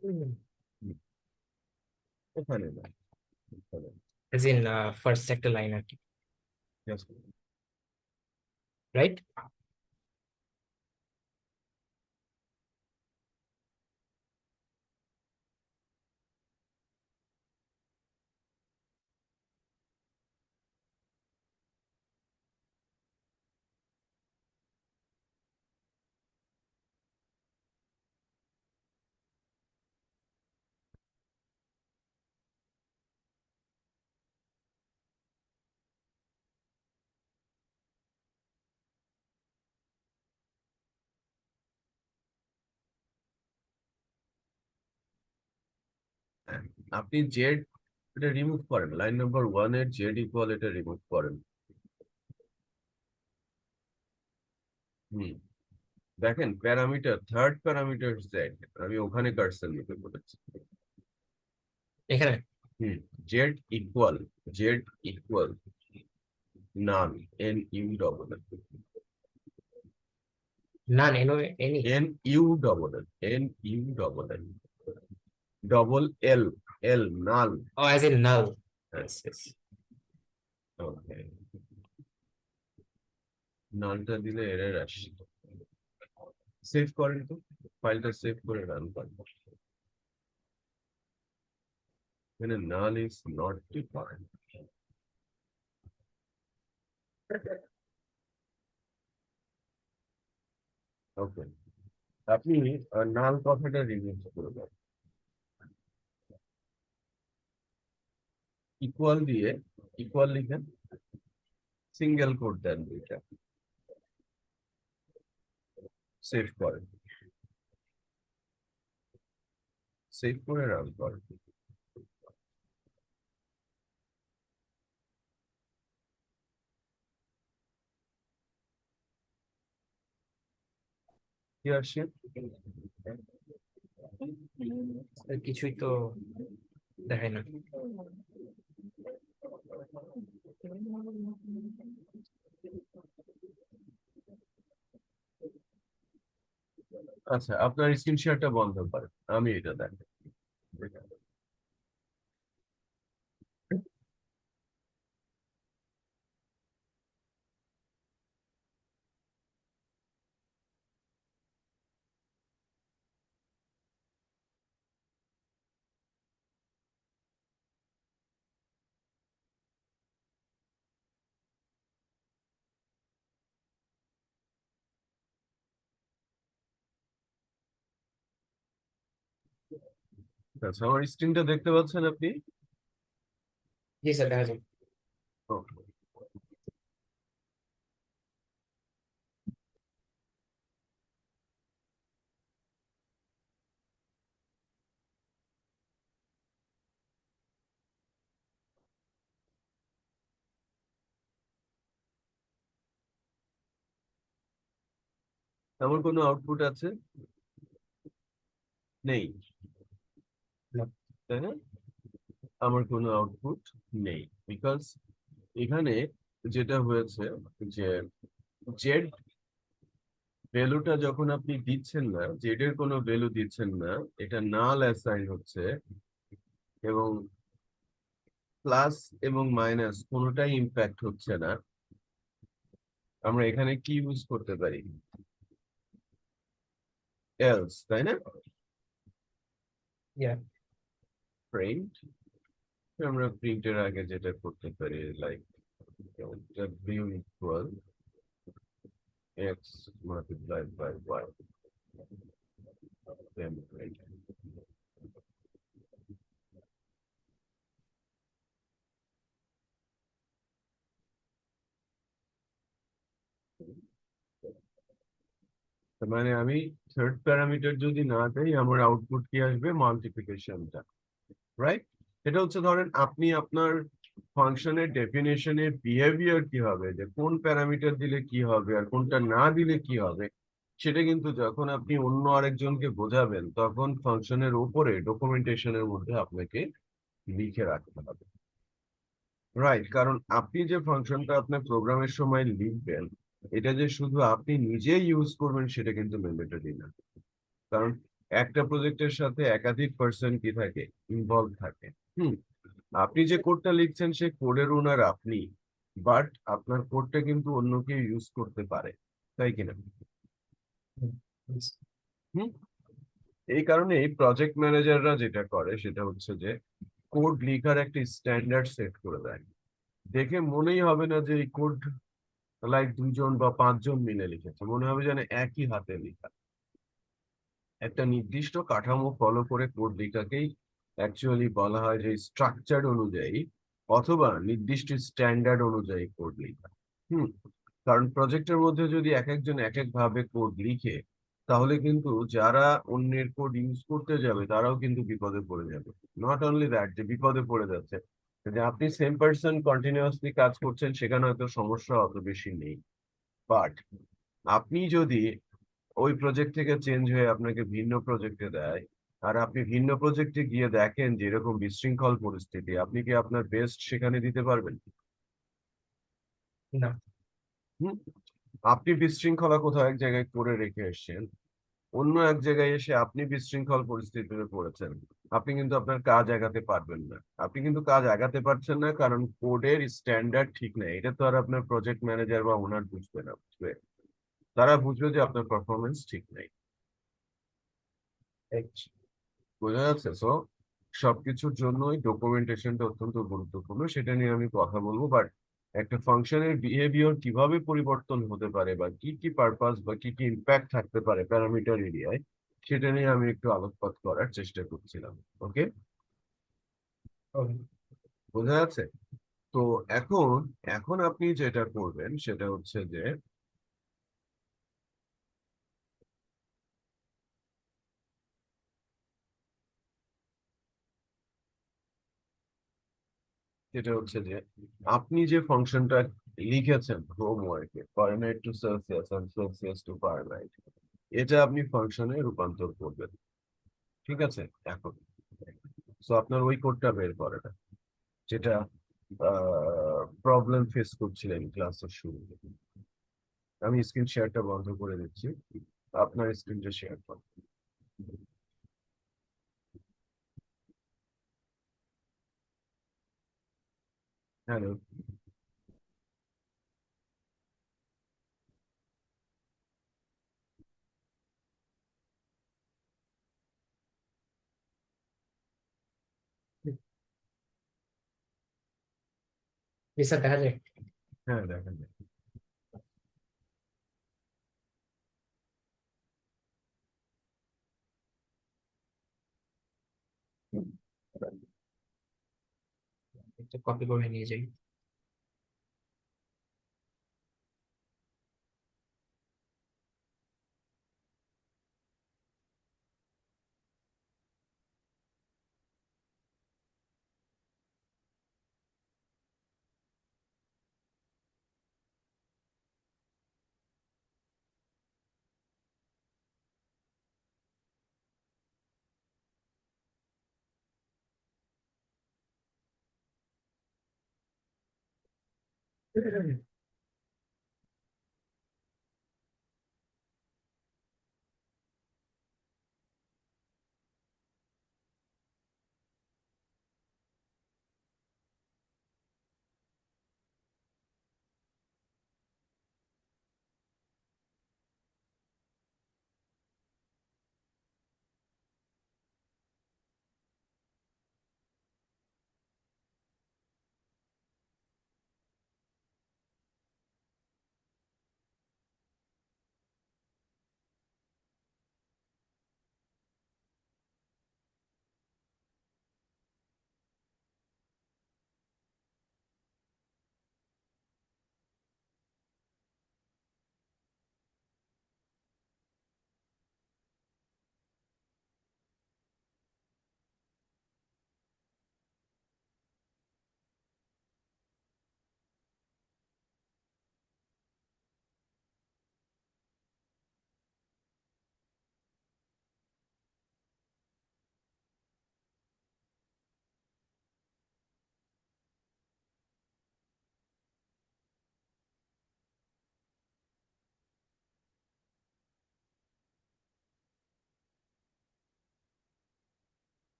হুম, ওখানে না, ওখানে না। As in first sector line আর কি, Just right? আপনি জেড এটা রিমুভ করেন, লাইন নাম্বার 1 এর জেড ইকুয়াল এটা রিমুভ করেন। হুম, দেখেন প্যারামিটার, থার্ড প্যারামিটার জেড, আমি ওখানে কার্সর নিতে বলেছি। এখানে Z equal null, N U double none, any. N U double N U double N double L L null. Oh, as in null. Yes, yes. ওকে, নালটা দিলে error আসছে। Save করেন তো, ফাইলটা সেভ করে রান করেন। এখানে নাল ইজ নট ডিফাইন্ড। ওকে, আপনি নাল কথাটা রিমুভ করে দেন, ইকুয়াল দিয়ে ইকুয়াল লিখেন, সিঙ্গেল কোড দেন দুইটা, সেভ করেন, সেভ করে রান করেন। কি আসে? কিছুই তো দেখায় না। আচ্ছা, আপনার স্ক্রিন শেয়ারটা বন্ধ করেন, আমি এটা দেখেন। আচ্ছা, আমার স্ক্রিনটা দেখতে পাচ্ছেন আপনি? জি স্যার, দেখা যায়। Okay. আমার কোনো আউটপুট আছে? নেই, না। তাই না? আমার কোনো আউটপুট নেই, বিকজ এখানে যেটা হয়েছে যে জেড ভ্যালুটা যখন আপনি দিচ্ছেন না, জেড এর কোনো ভ্যালু দিচ্ছেন না, এটা নাল অ্যাসাইন হচ্ছে, এবং প্লাস এবং মাইনাস কোনোটাই ইম্প্যাক্ট হচ্ছে না। আমরা এখানে কি ইউজ করতে পারি? এলস, তাই না? Yeah. প্রিন্ট, আমরা প্রিন্টের আগে যেটা করতে পারি, like w equal x multiplied by y, Template. তার মানে আমি থার্ড প্যারামিটার যদি না দেই আমার আউটপুট কি আসবে, মাল্টিপ্লিকেশনটা, রাইট? এটা হচ্ছে ধরেন আপনি আপনার ফাংশনের ডেফিনেশনের বিহেভিয়ার কি হবে, যে কোন প্যারামিটার দিলে কি হবে আর কোনটা না দিলে কি হবে, সেটা কিন্তু যখন আপনি অন্য আরেকজনকে বোঝাবেন তখন ফাংশনের উপরে ডকুমেন্টেশনের মধ্যে আপনাকে লিখে রাখতে হবে, রাইট? কারণ আপনি যে ফাংশনটা আপনার প্রোগ্রামের সময় লিখবেন, এটা যে শুধু আপনি নিজেই ইউজ করবেন সেটা কিন্তু ম্যান্ডেটরি না। কারণ একটা প্রজেক্টের সাথে একাধিক পার্সন কি থাকে, ইনভলভ থাকে। হুম। আপনি যে কোডটা লিখছেন সে কোডের ওনার আপনি, বাট আপনার কোডটা কিন্তু অন্য কেউ ইউজ করতে পারে, তাই কিনা? হুম। এই কারণে এই প্রজেক্ট ম্যানেজাররা যেটা করে সেটা হচ্ছে যে কোড লেখার একটা স্ট্যান্ডার্ড সেট করে দেয়। দেখে মনেই হবে না যে এই কোড লাইক দুজন বা পাঁচজন মিলে লিখেছে, মনে হবে যেন একই হাতে লেখা। একটা নির্দিষ্ট কাঠামো ফলো করে কোড লেখাকেই অ্যাকচুয়ালি বলা হয় যে স্ট্রাকচার অনুযায়ী অথবা নির্দিষ্ট স্ট্যান্ডার্ড অনুযায়ী কোড লেখা। হুম। কারণ প্রজেক্টের মধ্যে যদি এক একজন এক এক ভাবে কোড লিখে, তাহলে কিন্তু যারা অন্যের কোড ইউজ করতে যাবে তারাও কিন্তু বিপদে পড়ে যাবে। নট অনলি দ্যাট, যে বিপদে পড়ে যাচ্ছে, যে আপনি সেম পার্সন কন্টিনিউয়াসলি কাজ করছেন সেখানে হয়তো সমস্যা অত বেশি নেই, বাট আপনি যদি ওই প্রজেক্ট থেকে চেঞ্জ হয়ে আপনাকে ভিন্ন প্রজেক্টে দেয়, আর আপনি ভিন্ন প্রজেক্টে গিয়ে দেখেন যে এরকম বিশৃঙ্খল পরিস্থিতি, আপনি কি আপনার বেস্ট সেখানে দিতে পারবেন? না। হুম। আপনি বিশৃঙ্খলা কোথাও এক জায়গায় করে রেখে এসেছেন, অন্য এক জায়গায় এসে আপনি বিশৃঙ্খল পরিস্থিতিতে পড়েছেন, আপনি কিন্তু আপনার কাজ আগাতে পারবেন না। আপনি কিন্তু কাজ আগাতে পারছেন না কারণ কোডের স্ট্যান্ডার্ড ঠিক নেই। এটা তো আর আপনার প্রজেক্ট ম্যানেজার বা ওনার বুঝবে না, বুঝবে? তারা বুঝবে যে আপনার পারফরমেন্স ঠিক নেই। বোঝা যাচ্ছে? সো সবকিছুর জন্যই ডকুমেন্টেশনটা অত্যন্ত গুরুত্বপূর্ণ, সেটা নিয়ে আমি কথা বলবো। বাট একটা ফাংশনের বিহেভিয়ার কিভাবে পরিবর্তন হতে পারে বা কি কি পারপাস বা কি কি ইম্প্যাক্ট থাকতে পারে প্যারামিটার এরিয়ায়, সেটা নিয়ে আমি একটু আলোকপাত করার চেষ্টা করছিলাম। ওকে, বোঝা যাচ্ছে? তো এখন এখন আপনি যেটা করবেন সেটা হচ্ছে যে আপনি যে ফাংশনটা লিখেছেন হোমওয়ার্কে, Fahrenheit to Celsius R Celsius to Fahrenheit, এটা আপনি ফাংশনে রূপান্তর করবেন, ঠিক আছে? এখন সো আপনার ওই কোডটা বের করে না, যেটা প্রবলেম ফেস করছিলেন ক্লাসের শুরুতে। আমি স্ক্রিন শেয়ারটা বন্ধ করে দিচ্ছি, আপনার স্ক্রিনটা শেয়ার করুন। হ্যালো। স্যার দেখা যায়। হ্যাঁ, দেখেন। একটু কপি করে নিয়ে যাই।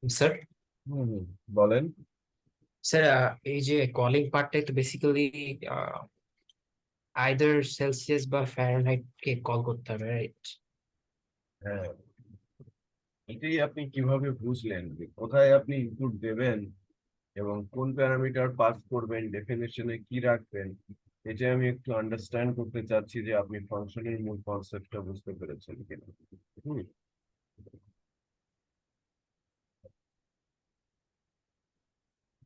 স্যার হুম, বলেন। স্যার এই যে কলিং পার্টটাই তো বেসিক্যালি আইদার সেলসিয়াস বা ফারেনহাইট কে কল করতে হবে, রাইট? হ্যাঁ, এটাই আপনি কিভাবে বুঝলেন যে কোথায় আপনি ইনপুট দেবেন এবং কোন প্যারামিটার পাস করবেন, ডেফিনেশনে কি রাখবেন, এটা আমি একটু আন্ডারস্ট্যান্ড করতে চাচ্ছি যে আপনি ফাংশনের মূল কনসেপ্টটা বুঝতে পেরেছেন কিনা। হুম,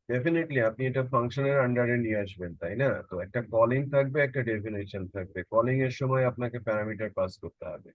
ডেফিনেটলি আপনি এটা ফাংশনের আন্ডারে নিয়ে আসবেন, তাই না? তো একটা কলিং থাকবে, একটা ডেফিনেশন থাকবে। কলিং এর সময় আপনাকে প্যারামিটার পাস করতে হবে।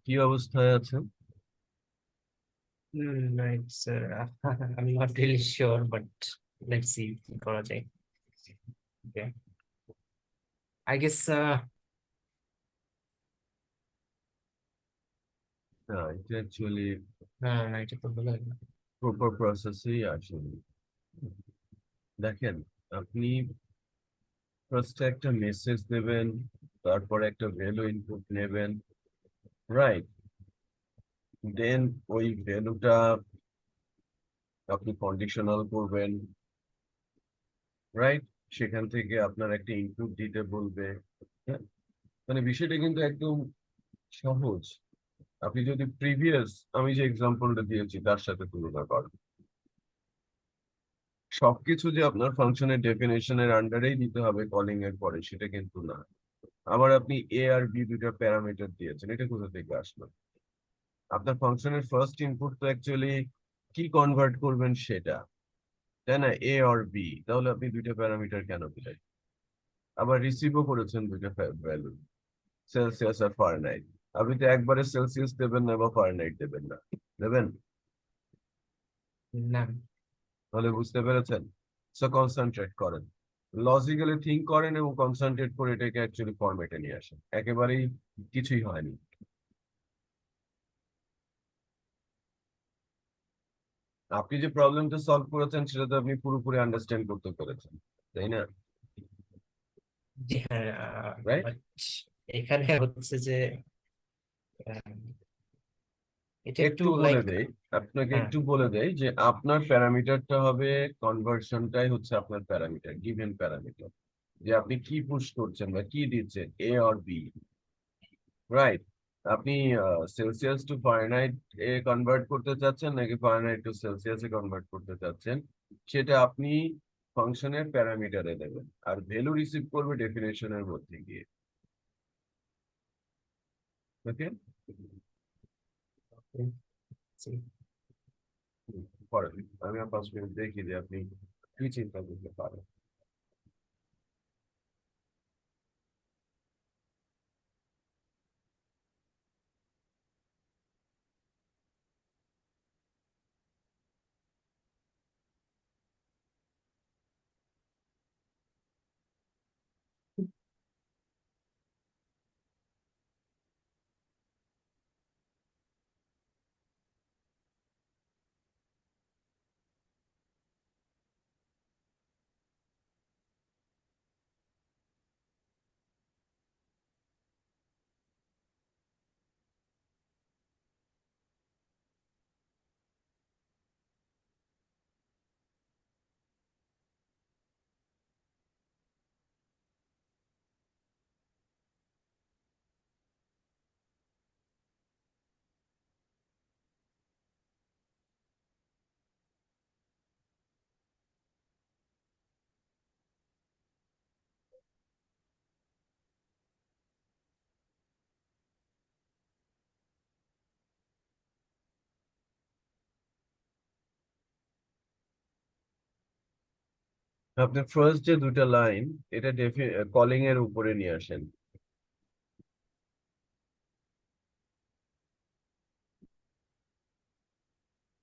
কি অবস্থায় আছেন? Right, sir. I'm not really sure, but let's see কি করা যায়. Okay. I guess না, এটা অ্যাকচুয়ালি না এটা তো বলা যায় না. প্রপার প্রসেসেই আসেনি। দেখেন, আপনি ফার্স্টে একটা মেসেজ দেবেন, তারপরে একটা ভ্যালু ইনপুট নেবেন, রাইট? দেন ওই ভ্যালুটা আপনি কন্ডিশনাল করবেন, রাইট? সেখান থেকে আপনার একটা ইনপুট দিতে বলবে। হ্যাঁ, মানে বিষয়টা কিন্তু একদম সহজ। আপনি যদি প্রিভিয়াস আমি যে এক্সাম্পলটা দিয়েছি তার সাথে তুলনা করেন, সবকিছু যে আপনার ফাংশনের ডেফিনেশনের আন্ডারেই দিতে হবে কলিং এর পরে সেটা কিন্তু না। আবার আপনি এ আর বি দুটো প্যারামিটার দিয়েছেন, এটা কোথা থেকে আসলো? আপনার ফাংশনের ফার্স্ট ইনপুট তো অ্যাকচুয়ালি কি কনভার্ট করবেন সেটা, তাই না? এ আর বি, তাহলে আপনি দুইটা প্যারামিটার কেন দিলেন? আবার রিসিভও করেছেন দুইটা ভ্যালু, সেলসিয়াস আর ফারেনহাইট। আপনি তো একবারে সেলসিয়াস দেবেন না বা ফারেনহাইট দেবেন না, দেবেন? না তাহলে বুঝতে পেরেছেন? সো কনসেন্ট্রেট করেন, লজিক্যালি থিঙ্ক করেন এবং কনসেন্ট্রেট করে এটাকে অ্যাকচুয়ালি ফরম্যাটে নিয়ে আসেন। একেবারেই কিছুই হয়নি। আপনি যে প্রবলেমটা সলভ করেছেন সেটা তো আপনি পুরোপুরি আন্ডারস্ট্যান্ড করতে পেরেছেন, তাই না? জি হ্যাঁ, রাইট? but এখানে হচ্ছে যে আহ, এটা একটু একটু বলে লাইক. দেই, আপনাকে হ্যাঁ, একটু বলে দেই যে আপনার প্যারামিটারটা হবে, কনভার্সনটাই হচ্ছে আপনার প্যারামিটার, গিভেন প্যারামিটার, যে আপনি কি পুশ করছেন বা কি দিচ্ছেন, এ অর বি, রাইট? আপনি Celsius to Fahrenheit A convert করতে চাচ্ছেন নাকি ফারেনহাইট টু সেলসিয়াসে কনভার্ট করতে চাচ্ছেন, সেটা আপনি ফাংশনের প্যারামিটারে দেবেন, আর ভ্যালু রিসিভ করবে ডেফিনেশনের মধ্যে গিয়ে। ওকে, জি. পরে আমি আর 5 মিনিট দেখি যে আপনি কি চিন্তা করতে পারেন। আপনি ফার্স্ট যে দুটা লাইন, এটা কলিং এর উপরে নিয়ে আসেন।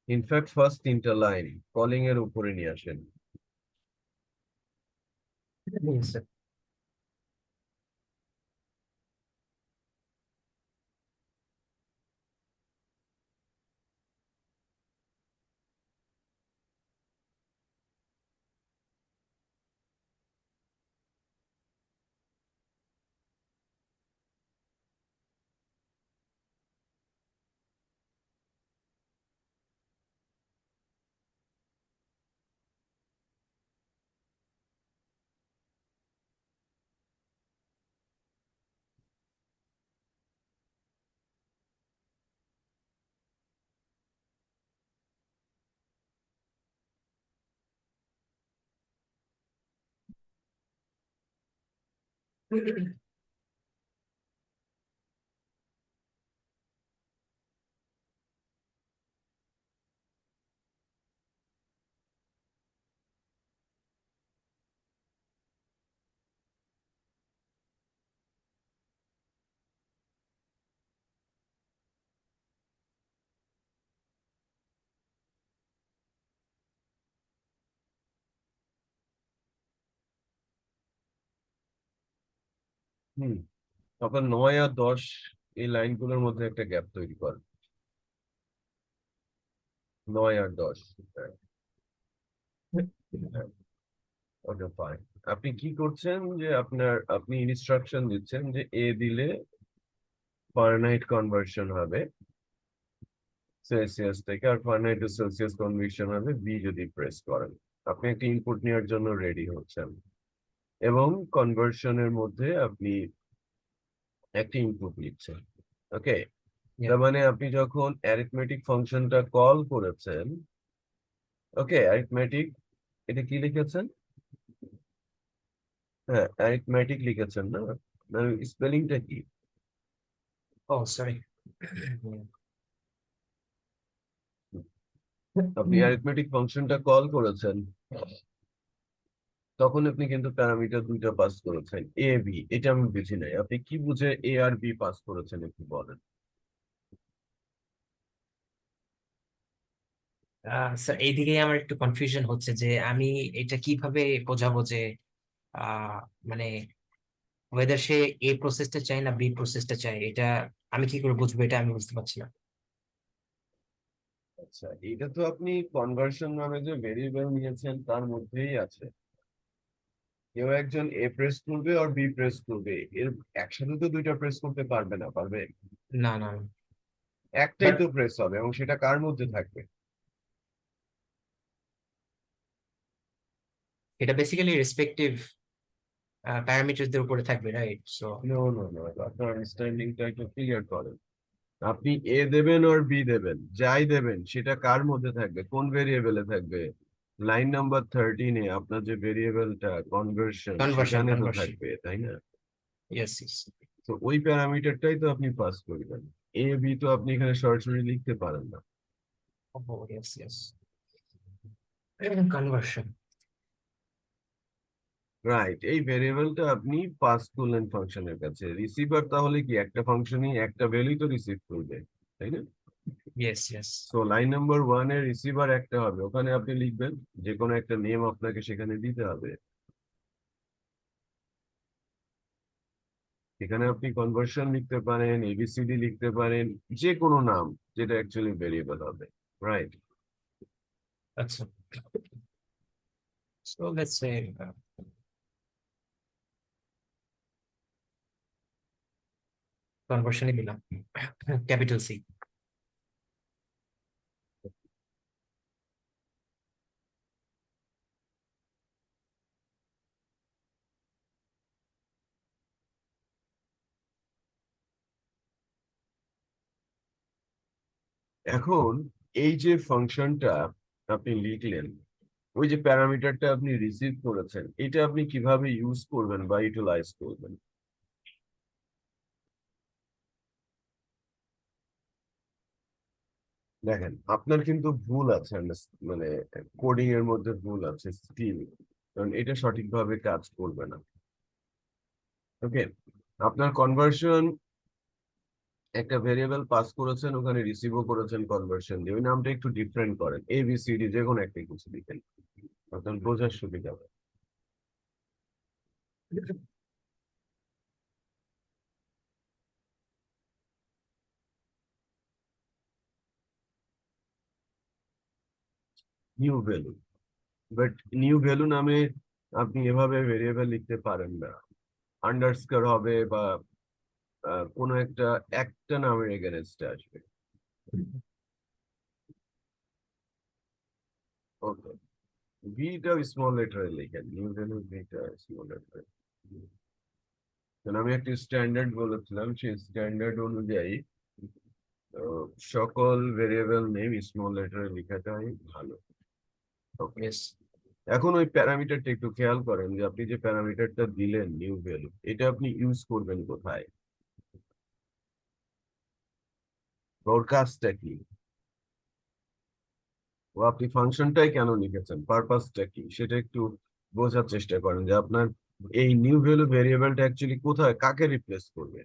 ইনফ্যাক্ট ফার্স্ট তিনটা লাইন কলিং এর উপরে নিয়ে আসেন। স্যার. হুম, আপনার 9 আর 10 এই লাইনগুলোর মধ্যে একটা গ্যাপ তৈরি করে। 9 আর 10, হ্যাঁ, হ্যাঁ, ওকে ফাইন। আপনি কি করছেন যে আপনি ইনস্ট্রাকশন দিচ্ছেন যে এ দিলে ফারেনহাইট কনভার্সন হবে সেলসিয়াস থেকে, আর ফারেনহাইট টু সেলসিয়াস কনভার্সন হবে বি যদি প্রেস করেন। আপনি একটা ইনপুট নেওয়ার জন্য রেডি হচ্ছেন এবং কনভার্সনের মধ্যে আপনি একটা ইনপুট নিচ্ছেন। ওকে, Yeah. তার মানে আপনি যখন অ্যারিথমেটিক ফাংশনটা কল করেছেন, ওকে, অ্যারিথমেটিক, এটা কি লিখেছেন? হ্যাঁ, অ্যারিথমেটিক লিখেছেন না? স্পেলিংটা কি? Oh, sorry. আপনি অ্যারিথমেটিক ফাংশনটা কল করেছেন, তখন আপনি কিন্তু প্যারামিটার দুইটা পাস করেছেন, এ বি। এটা আমি বুঝি নাই, আপনি কি বুঝে এ আর বি পাস করেছেন একটু বলেন। স্যার এইদিকে আমার একটু কনফিউশন হচ্ছে যে আমি এটা কিভাবে বোঝাবো যে আহ মানে ওয়েদার সে এ প্রসেসটা চাই না বি প্রসেসটা চাই, এটা আমি কি করে বুঝবো, এটা আমি বুঝতে পারছি না। আচ্ছা, এটা তো আপনি কনভার্সন নামে যে ভেরিয়েবল নিয়েছেন তার মধ্যেই আছে। কেউ একজন এ প্রেস করবে আর বি প্রেস করবে, এর একসাথে তো দুইটা প্রেস করতে পারবে না, পারবে? না না, একটাই বাট তো প্রেস হবে, এবং সেটা কার মধ্যে থাকবে? এটা বেসিক্যালি রেসপেক্টিভ প্যারামিটারদের উপরে থাকবে, right? So no no no, আপনার আন্ডারস্ট্যান্ডিংটা একটু ক্লিয়ার করেন। আপনি এ দেবেন আর বি দেবেন, যাই দেবেন সেটা কার মধ্যে থাকবে, কোন ভেরিয়েবলে থাকবে? লাইন নাম্বার 13-এ আপনার যে ভেরিয়েবলটা কনভার্সন, কনভার্সন সেখানে তো কনভার্সন থাকবে, তাই না? Yes yes. তো ওই প্যারামিটারটাই তো আপনি পাস করবেন। এ বি তো আপনি এখানে সরাসরি লিখতে পারেন না। Oh, yes, yes. Conversion. Right, এই ভেরিয়েবলটা আপনি পাস করলেন ফাংশনের কাছে। রিসিভার তাহলে কি একটা ফাংশনই একটা ভ্যালুই তো রিসিভ করবে, তাই না? Yes, yes. So line number 1 এর রিসিভার একটা হবে, ওখানে আপনি লিখবেন যে কোনো একটা নেম আপনাকে সেখানে দিতে হবে। এখানে আপনি কনভার্সন লিখতে পারেন, এবিসিডি লিখতে পারেন, যে কোনো নাম যেটা অ্যাকচুয়ালি ভেরিয়েবল হবে, রাইট? আচ্ছা, so let's say কনভার্সনই দিলাম ক্যাপিটাল সি। এখন এই যে ফাংশনটা আপনি লিখলেন, ওই যে প্যারামিটারটা আপনি রিসিভ করেছেন, এটা আপনি কিভাবে ইউজ করবেন বা ইউটিলাইজ করবেন? দেখেন, আপনার কিন্তু ভুল আছে, মানে কোডিং এর মধ্যে ভুল আছে স্টিল, কারণ এটা সঠিকভাবে কাজ করবে না। ওকে, আপনার কনভার্সন, একটা ভেরিয়েবল পাস করেছেন, ওখানে রিসিভও করেছেন কনভার্সন দিয়ে, ওই নামটা একটু ডিফারেন্ট করেন, এবিসিডি যে কোনো একটা কিছু লিখেন, আপনার বোঝার সুবিধা হবে। New value, but new value নামে আপনি এভাবে ভেরিয়েবল লিখতে পারেন না। আন্ডারস্কোর হবে বা কোনো একটা একটা নামের এগেনস্টে আসবে। ওকে, ভিটা স্মল লেটারে লিখেন, নিউ ভ্যালু ভিটা স্মল লেটারে। কারণ আমি একটি স্ট্যান্ডার্ড বলেছিলাম, সেই স্ট্যান্ডার্ড অনুযায়ী সকল ভেরিয়েবল নেম স্মল লেটারে লেখাটাই ভালো। ওকে, ইয়েস। এখন ওই প্যারামিটারটা একটু খেয়াল করেন যে আপনি যে প্যারামিটারটা দিলেন নিউ ভ্যালু, এটা আপনি ইউজ করবেন কোথায়, ওর কাজটা কি, ও আপনি ফাংশনটাই কেন লিখেছেন, পারপাসটা কি, সেটা একটু বোঝার চেষ্টা করেন যে আপনার এই নিউ ভ্যালু ভেরিয়েবলটা অ্যাকচুয়ালি কোথায়, কাকে রিপ্লেস করবে।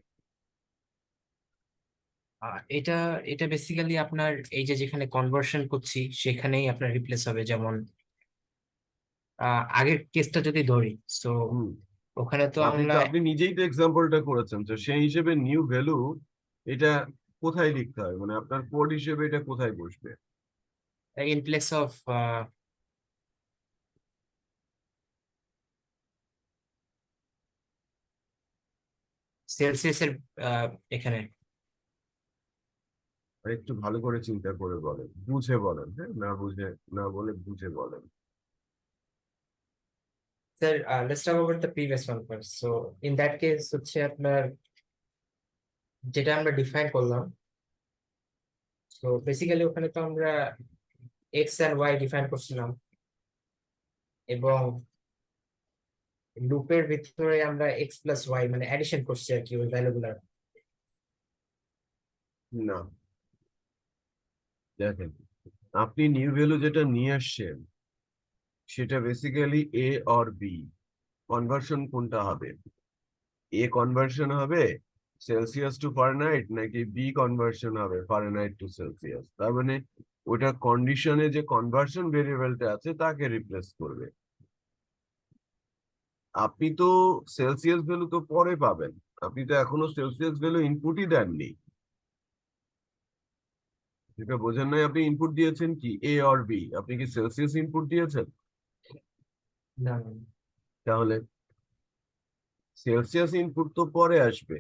এটা এটা বেসিক্যালি আপনার এই যে যেখানে কনভার্সন করছি সেখানেই আপনার রিপ্লেস হবে, যেমন আগের কেসটা যদি ধরি, তো হুম, ওখানে তো আপনি আমরা তো আপনি নিজেই তো এক্সাম্পলটা করেছেন, তো সেই হিসেবে নিউ ভ্যালু এটা কোথায় লিখতে হয়, মানে আপনার কোড হিসেবে এটা কোথায় বসবে? ইন প্লেস অফ সেলসিয়াস এর এখানে। আর একটু ভালো করে চিন্তা করে বলেন, বুঝে বলেন, হ্যাঁ, না বুঝে না বলে বুঝে বলেন। Sir let's talk about the previous one first. So in that case হচ্ছে আপনার যেটা আমরা ডিফাইন করলাম, তো বেসিক্যালি ওখানে তো আমরা এক্স এন্ড ওয়াই ডিফাইন করছিলাম, এবং লুপের ভিতরে আমরা এক্স প্লাস ওয়াই মানে অ্যাডিশন করছি আর কি ওই ভ্যালুগুলার। না, দেখেন, আপনি নিউ ভ্যালু যেটা নিয়ে আসছেন সেটা basically A or B, conversion কোনটা হবে? এ কনভার্সন হবে সেলসিয়াস টু ফারেনহাইট, নাকি বি কনভার্সন হবে ফারেনহাইট টু সেলসিয়াস? তার মানে ওটা কন্ডিশনে যে কনভার্সন ভেরিয়েবলটা আছে তাকে রিপ্লেস করবে। আপনি তো সেলসিয়াস ভ্যালু তো পরে পাবেন, আপনি তো এখনো সেলসিয়াস ভ্যালু ইনপুটই দেননি। যেটা বোঝেন নাই, আপনি ইনপুট দিয়েছেন কি এ অর বি, আপনি কি সেলসিয়াস ইনপুট দিয়েছেন? না না। তাহলে সেলসিয়াস ইনপুট তো পরে আসবে,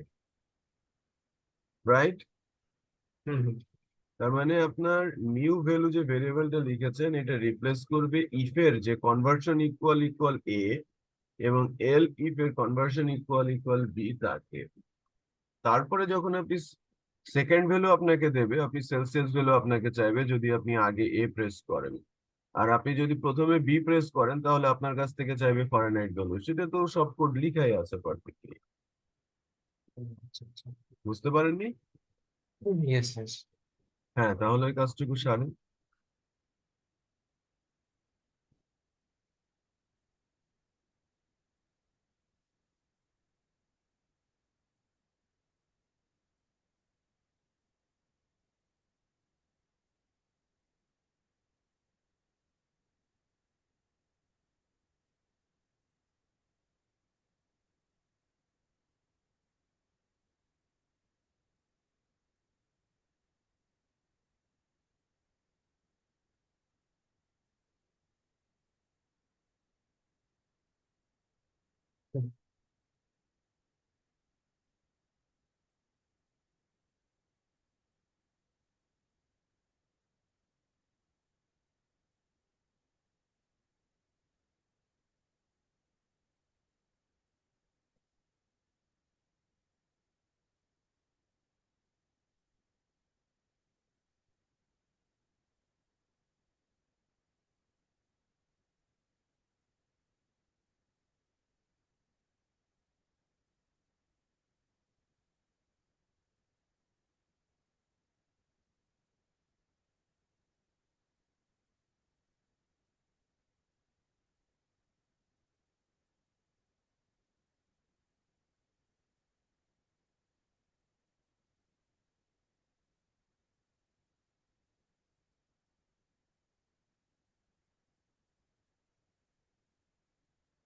রাইট? হুম হুম। তার মানে আপনার নিউ ভ্যালু যে ভেরিয়েবলটা লিখেছেন এটা রিপ্লেস করবে ইফ এর যে কনভার্সন ইকুয়াল ইকুয়াল এ, এবং এল ইফ এর কনভার্সন ইকুয়াল ইকুয়াল বি তাকে। তারপরে যখন আপনি সেকেন্ড ভ্যালু আপনাকে দেবে, আপনি সেলসিয়াস ভ্যালু আপনাকে চাইবে যদি আপনি আগে এ প্রেস করেন। আর আপনি যদি প্রথমে বি প্রেস করেন তাহলে আপনার কাছ থেকে চাইবে ফারেনহাইট ভ্যালু। সেটা তো সব কোড লিখাই আছে পারফেক্টলি। আচ্ছা আচ্ছা। বুঝতে পারেননি? Yes yes. হ্যাঁ, তাহলে ওই কাজটুকু সারেন।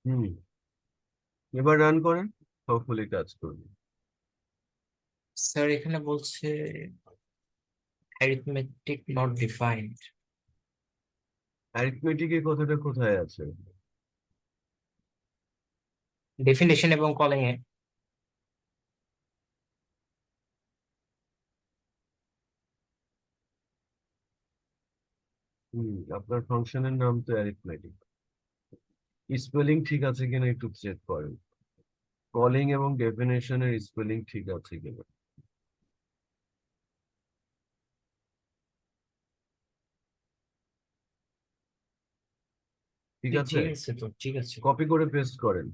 হুম, এবার রান করেন, হোপফুলি কাজ করবে। স্যার এখানে বলছে অ্যারিথমেটিক নট ডিফাইন্ড। অ্যারিথমেটিক এর কথাটা কোথায় আছে? ডেফিনেশন এবং কলিং এ। আপনার ফাংশনের নাম তো অ্যারিথমেটিক। স্পেলিং ঠিক আছে কিনা একটু চেক করেন, কলিং এবং ডেফিনেশনের স্পেলিং ঠিক আছে কিনা। ঠিক আছে, ঠিক আছে, তো ঠিক আছে। কপি করে পেস্ট করেন।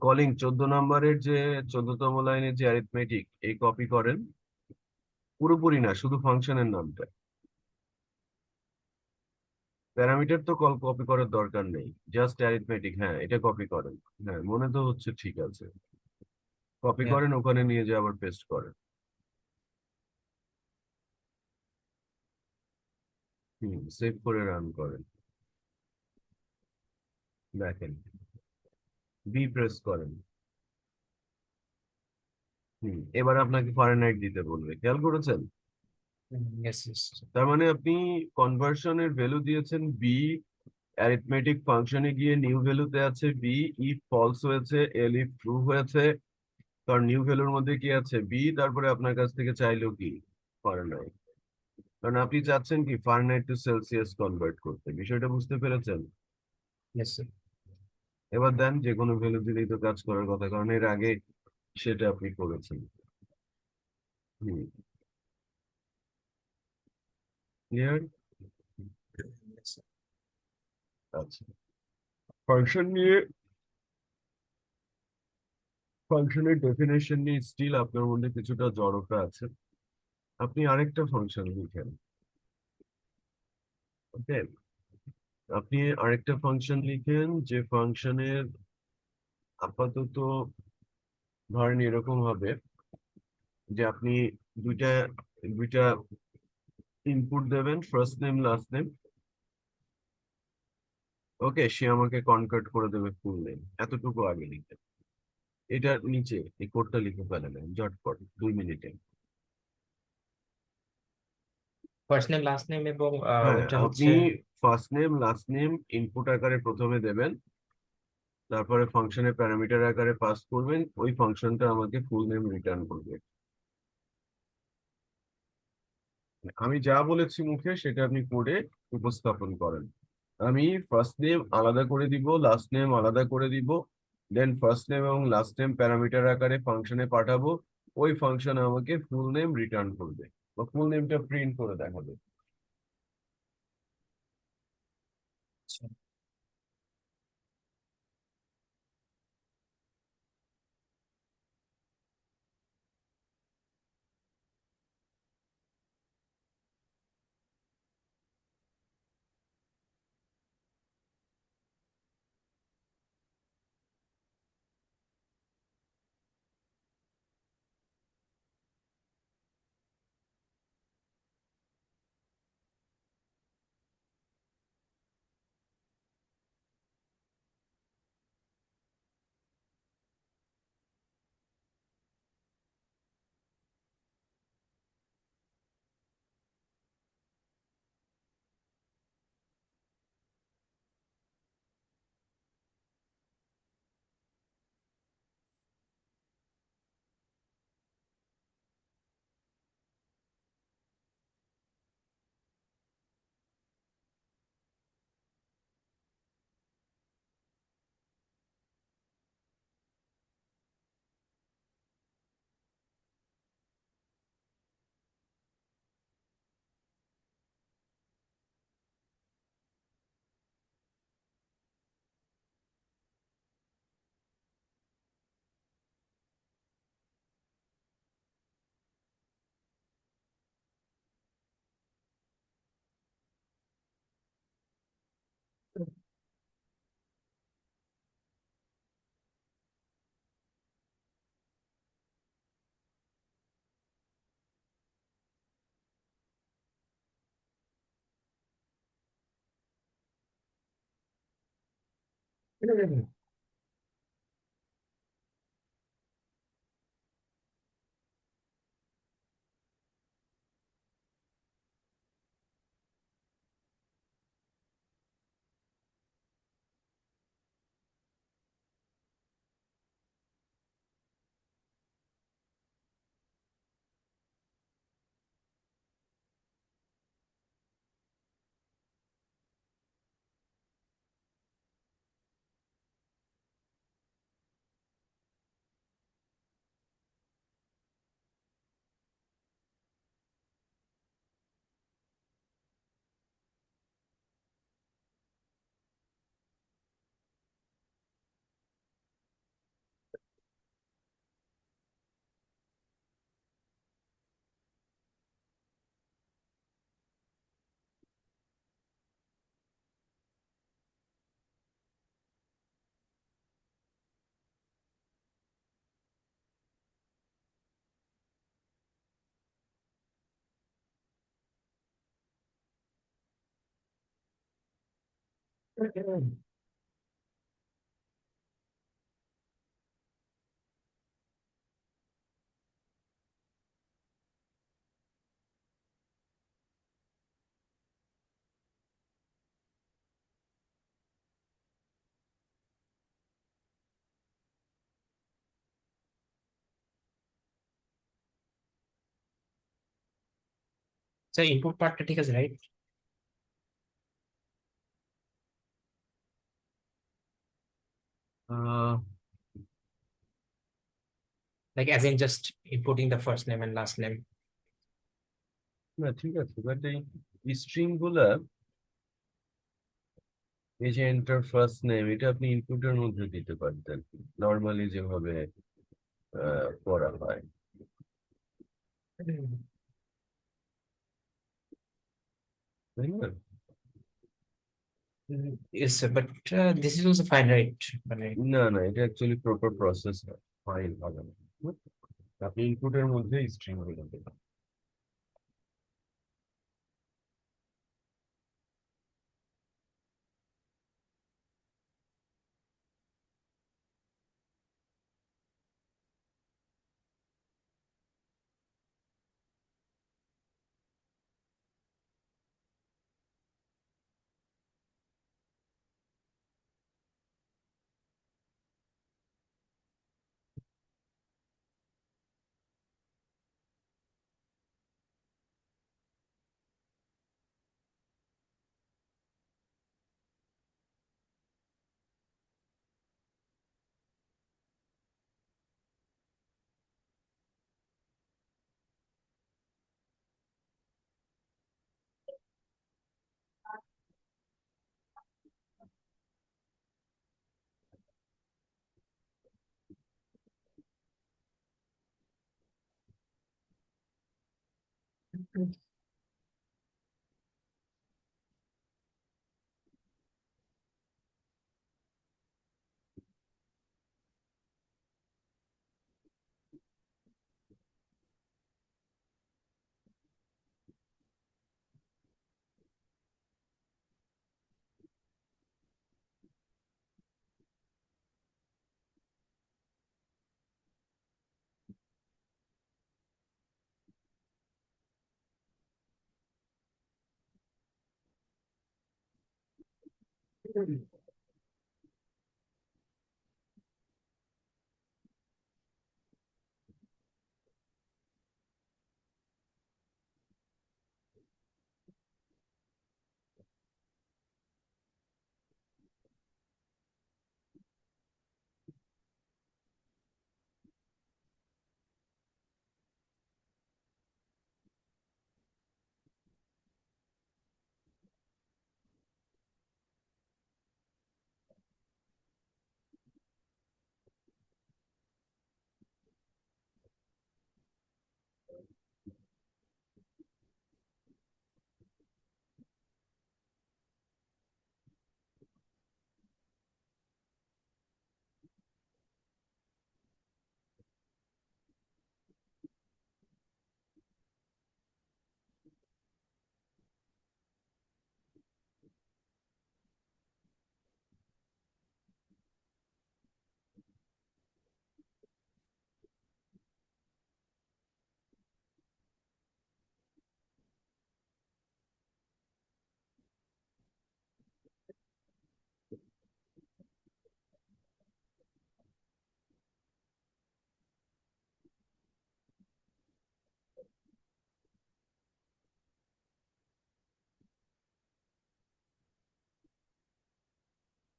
কলিং 14 নম্বরের যে 14তম লাইনের যে অ্যারিথমেটিক, এই কপি করেন, পুরোপুরি না, শুধু ফাংশনের নামটা। প্যারামিটার তো কপি করার দরকার নেই, জাস্ট অ্যারিথমেটিক, হ্যাঁ এটা কপি করেন। হ্যাঁ, মনে তো হচ্ছে ঠিক আছে। Copy Yeah. করেন, ওখানে নিয়ে যেয়ে আবার পেস্ট করেন। সেভ করে রান করেন, দেখেন। বি প্রেস করেন। এবার আপনাকে ফারেনহাইট দিতে বলবে, খেয়াল করেছেন? Yes yes. তার মানে আপনি কনভার্সনের ভ্যালু দিয়েছেন বি, অ্যারিথমেটিক ফাংশনে গিয়ে নিউ ভ্যালুতে আছে বি, ইফ ফলস হয়েছে এল, ইফ ট্রু হয়েছে, কারণ নিউ ভ্যালুর মধ্যে কি আছে বি, তারপরে আপনার কাছ থেকে চাইলো কি ফারেনহাইট, কারণ আপনি চাচ্ছেন কি ফারেনহাইট টু সেলসিয়াস কনভার্ট করতে। বিষয়টা বুঝতে পেরেছেন? Yes sir. এবার দেন, যে কোনো ভ্যালু দিলেই তো কাজ করার কথা, কারণ এর আগে সেটা আপনি করেছেন। হুম, ক্লিয়ার? আচ্ছা, ফাংশন নিয়ে, ফাংশনের ডেফিনেশন নিয়ে স্টিল আপনার মধ্যে কিছুটা জড়তা আছে। আপনি আরেকটা ফাংশন লিখেন। ওকে, আপনি আরেকটা ফাংশন লিখেন, যে ফাংশনের আপাতত ধরেন এরকম হবে যে আপনি দুইটা দুইটা ইনপুট দেবেন, ফার্স্ট নেম লাস্ট নেম। ওকে, সে আমাকে কনভার্ট করে দেবে ফুল নেম, এতটুকু আগে লিখে এটার নিচে এই কোডটা লিখে ফেলেন ঝটপট 2 মিনিটে। ফার্স্ট নেম লাস্ট নেম এবং হ্যাঁ, ওটা আপনি হচ্ছে। First name last name input আকারে প্রথমে দেবেন, তারপরে ফাংশনের প্যারামিটার আকারে পাস করবেন, ওই ফাংশনটা আমাকে ফুল নেম রিটার্ন করবে। আমি যা বলেছি মুখে সেটা আপনি কোডে উপস্থাপন করেন। আমি ফার্স্ট নেম আলাদা করে দিব, লাস্ট নেম আলাদা করে দিব, দেন ফার্স্ট নেম এবং লাস্ট নেম প্যারামিটার আকারে ফাংশনে পাঠাবো, ওই ফাংশন আমাকে ফুল নেম রিটার্ন করবে বা ফুল নেমটা প্রিন্ট করে দেখাবে। স্যার ইনপুট পার্টটা ঠিক আছে, right? Ah like as in just inputting the first name and last name. না ঠিক আছে, বাট এই স্ট্রিং গুলা, এই যে এন্টার ফার্স্ট নেম, এটা আপনি ইনপুটের মধ্যে দিতে পারতেন নর্মালি যেভাবে করা হয়, তাই না? Yes sir, but this is also fine, right? মানে না না, এটা অ্যাকচুয়ালি প্রপার প্রসেস ফাইল হবে না। আপনি ইনপুটের মধ্যে স্ট্রিং গুলো দেবেন।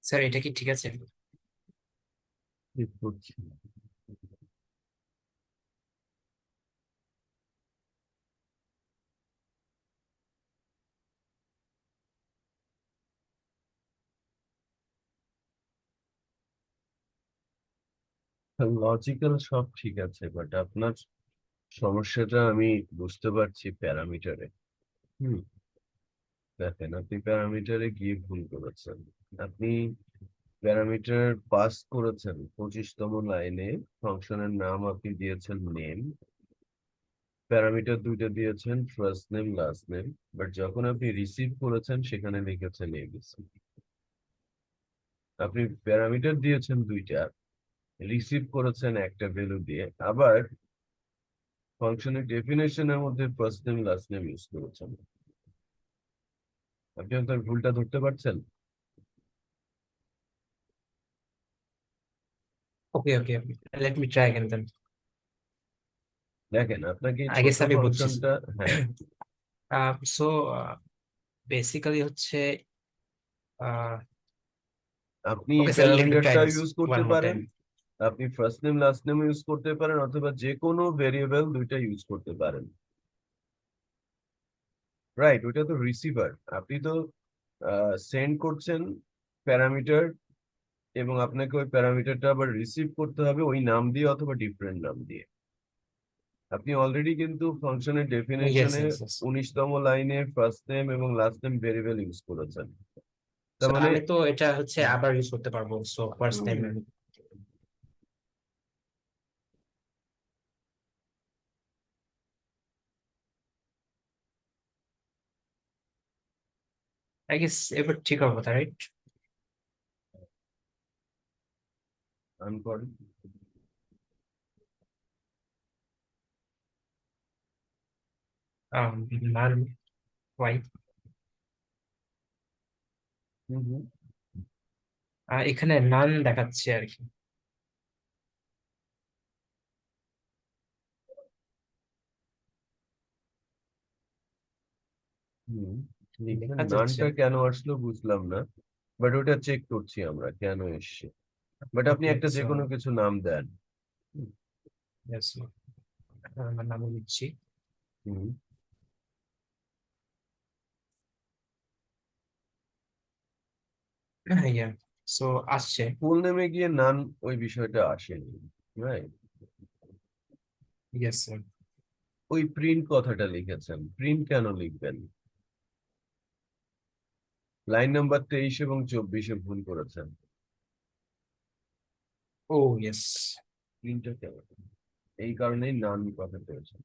স্যার এটা কি ঠিক আছে? ঠিক করছি। লজিক্যাল সব ঠিক আছে, বাট আপনার সমস্যাটা আমি বুঝতে পারছি প্যারামিটারে। হুম, দেখেন আপনি প্যারামিটারে গিয়ে ভুল করেছেন। আপনি প্যারামিটার পাস করেছেন 25তম লাইনে, ফাংশনের নাম আপনি দিয়েছেন নেম, প্যারামিটার দুইটা দিয়েছেন first name last name, but যখন আপনি রিসিভ করেছেন সেখানে লিখেছেন এবিসি। আপনি প্যারামিটার দিয়েছেন দুইটা, রিসিভ করেছেন একটা ভ্যালু দিয়ে, আবার ফাংশনের ডেফিনেশনের মধ্যে first name last name use করেছেন। আপনি আপনার ভুলটা ধরতে পারছেন? ওকে ওকে, লেট মি ট্রাই অ্যাগেন দেন। দেখেন আপনাকে এই আই গেস ছোট্ট আমি বুঝছি। ফাংশনটা, হ্যাঁ সো বেসিক্যালি হচ্ছে আপনি এই okay sir, let me try প্যারামিটারটা দিস ইউজ ওয়ান করতে মোর পারেন, টাইম। আপনি first name last name use করতে পারেন, অথবা যে কোনো ভেরিয়েবল দুইটা ইউজ করতে পারেন। রাইট, ওইটা তো রিসিভার, আপনি তো সেন্ড করছেন প্যারামিটার, এবং আপনাকে ওই প্যারামিটারটা আবার রিসিভ করতে হবে ওই নাম দিয়ে অথবা ডিফারেন্ট নাম দিয়ে। আপনি অলরেডি কিন্তু ফাংশনের ইয়েস ডেফিনেশনে ইয়েস ইয়েস। 19তম লাইনে ফার্স্ট নেম এবং লাস্ট নেম ভেরিয়েবল ইউজ করেছেন। তার স্যার মানে আমি তো এটা হচ্ছে আবার ইউজ করতে পারবো, so first time. I guess এবার ঠিক হবে, তাই রাইট? আমি করেন। নান, ওয়াই? হুম হুম এখানে নান দেখাচ্ছে আর কি। হুম লিখেন, দেখা যাচ্ছে। নানটা কেন আসলো বুঝলাম না, বাট ওটা চেক করছি আমরা কেন এসছে। বাট আপনি ওকে, একটা যে সো কোনো কিছু নাম দেন। ইয়েস, আমার নাম দিচ্ছি। হুম ইয়া, সো আসছে। ফুল নেমে গিয়ে নান ওই বিষয়টা আসেনি, রাইট? Yes sir. ওই প্রিন্ট কথাটা লিখেছেন, প্রিন্ট কেন লিখবেন? লাইন নাম্বার 23 এবং 24-এ ভুল করেছেন। ও ইয়েস। প্রিন্টটা কেন? এই কারণেই নান কথা পেয়েছেন।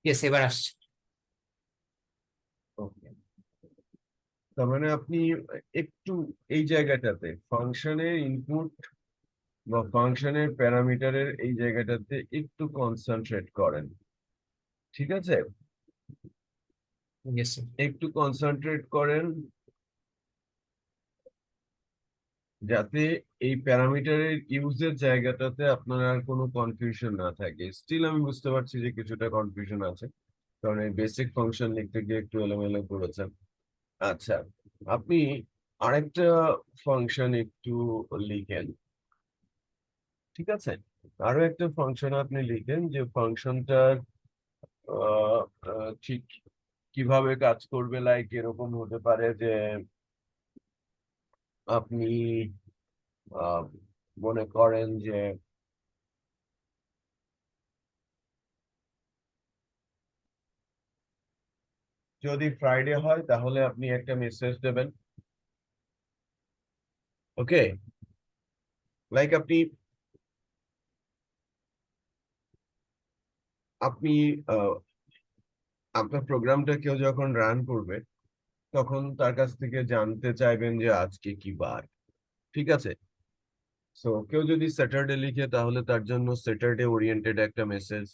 ইয়েস, এবার আসছে। ওকে, তার মানে আপনি একটু এই জায়গাটাতে ফাংশনের ইনপুট বা ফাংশনের প্যারামিটারের এই জায়গাটাতে একটু কনসেন্ট্রেট করেন, ঠিক আছে? Yes sir. একটু কনসেন্ট্রেট করেন যাতে এই প্যারামিটারের ইউজের জায়গাটাতে আপনার আর কোনো কনফিউশন না থাকে। স্টিল আমি বুঝতে পারছি যে কিছুটা কনফিউশন আছে, কারণ এই বেসিক ফাংশন লিখতে গিয়ে একটু এলোমেলো করেছেন। আচ্ছা, আপনি আরেকটা ফাংশন একটু লিখেন, ঠিক আছে? আরো একটা ফাংশন আপনি লিখেন যে ফাংশনটার ঠিক কিভাবে কাজ করবে, লাইক এরকম হতে পারে যে আপনি আহ, মনে করেন যে যদি ফ্রাইডে হয় তাহলে আপনি একটা মেসেজ দেবেন, ওকে? লাইক আপনি আপনি আহ, আপনার প্রোগ্রামটা কেউ যখন রান করবে তখন তার কাছ থেকে জানতে চাইবেন যে আজকে কি বার, ঠিক আছে? সো কেউ যদি স্যাটারডে লিখে তাহলে তার জন্য স্যাটারডে ওরিয়েন্টেড একটা মেসেজ,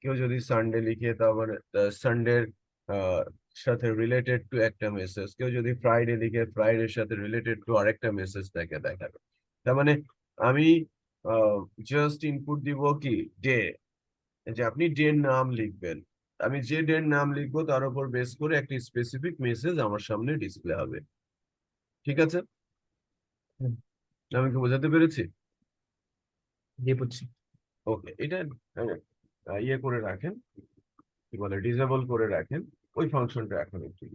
কেউ যদি সানডে লিখে তারপরে সানডের সাথে রিলেটেড টু একটা মেসেজ, কেউ যদি ফ্রাইডে লিখে ফ্রাইডের সাথে রিলেটেড টু আরেকটা মেসেজ তাকে দেখাবে। তার মানে আমি জাস্ট ইনপুট দিব কি ডে, যে আপনি ডে নাম লিখবেন, আমি যে ডে নাম লিখবো তার উপর বেস করে একটি স্পেসিফিক মেসেজ আমার সামনে ডিসপ্লে হবে, ঠিক আছে? হুম, আমি কি বোঝাতে পেরেছি? জি বুঝছি। ওকে, এটা ইয়ে করে রাখেন, কি বলে, ডিসেবল করে রাখেন ওই ফাংশনটা এখন একটু।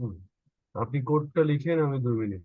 হুম, আপনি কোডটা লিখেন, আমি 2 মিনিট।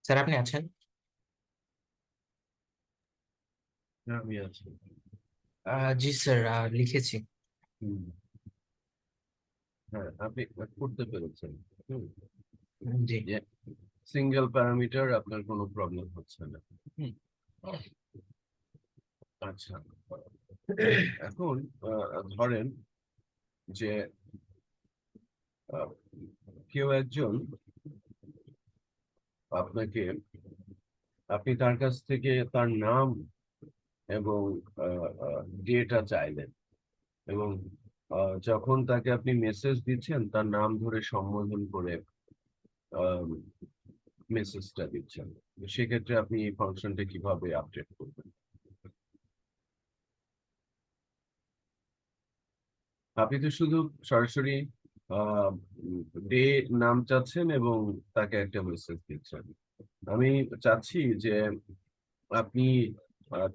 স্যার আপনি আছেন? আমি আছি। জি স্যার, লিখেছি। হুম, হ্যাঁ, আপনি করতে পেরেছেন। হুম, জি। যে সিঙ্গেল প্যারামিটার আপনার কোনো প্রবলেম হচ্ছে না। হুম, আচ্ছা, এখন ধরেন যে আহ, কেউ একজন আপনাকে, আপনি তার কাছ থেকে তার নাম এবং ডেটা চাইলেন, এবং যখন তাকে আপনি মেসেজ দিচ্ছেন তার নাম ধরে সম্বোধন করে মেসেজটা দিচ্ছেন, তো সেক্ষেত্রে আপনি এই ফাংশনটা কিভাবে আপডেট করবেন? আপনি তো শুধু সরাসরি ডে নাম চাচ্ছেন এবং তাকে একটা মেসেজ দিচ্ছেন। আমি চাচ্ছি যে আপনি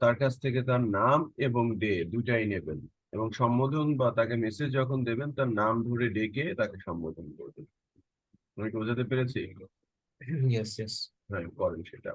তার কাছ থেকে তার নাম এবং ডে দুটাই নেবেন, এবং সম্বোধন বা তাকে মেসেজ যখন দেবেন তার নাম ধরে ডেকে তাকে সম্বোধন করবেন। আমি কি বোঝাতে পেরেছি? Yes yes. হ্যাঁ, করেন সেটা।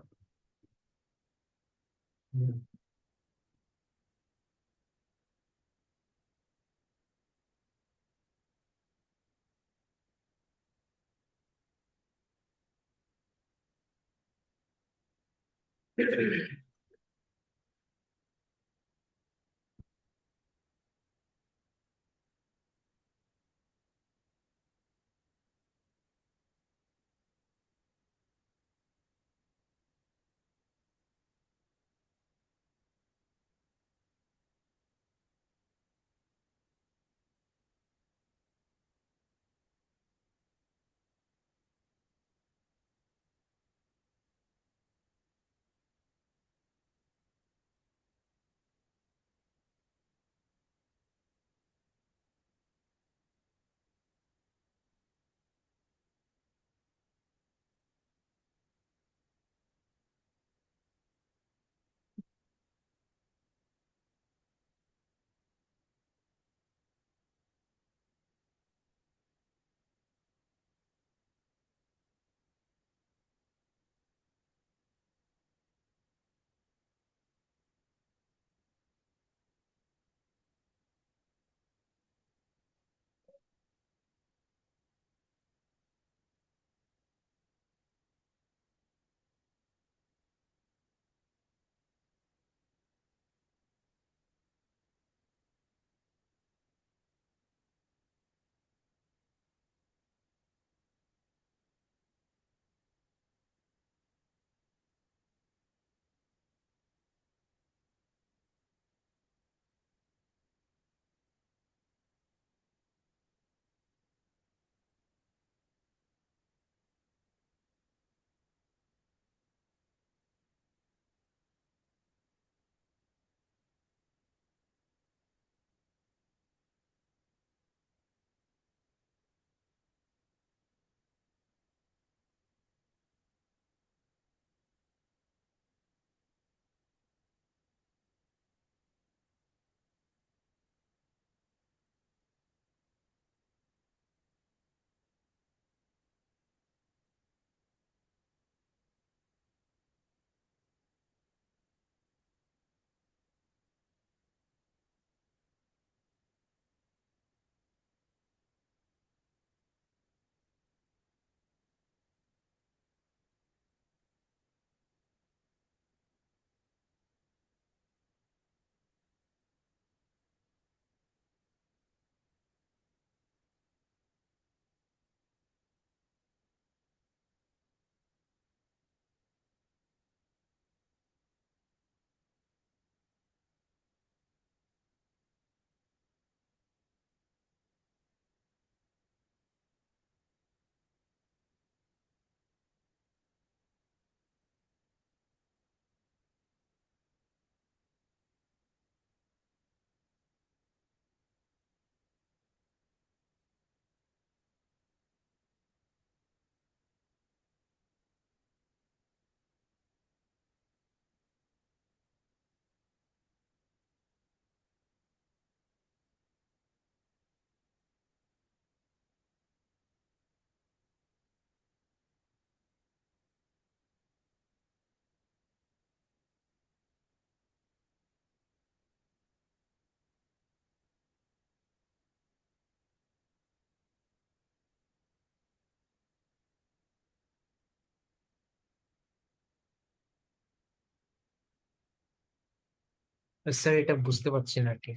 স্যার এটা বুঝতে পারছি না আর কি।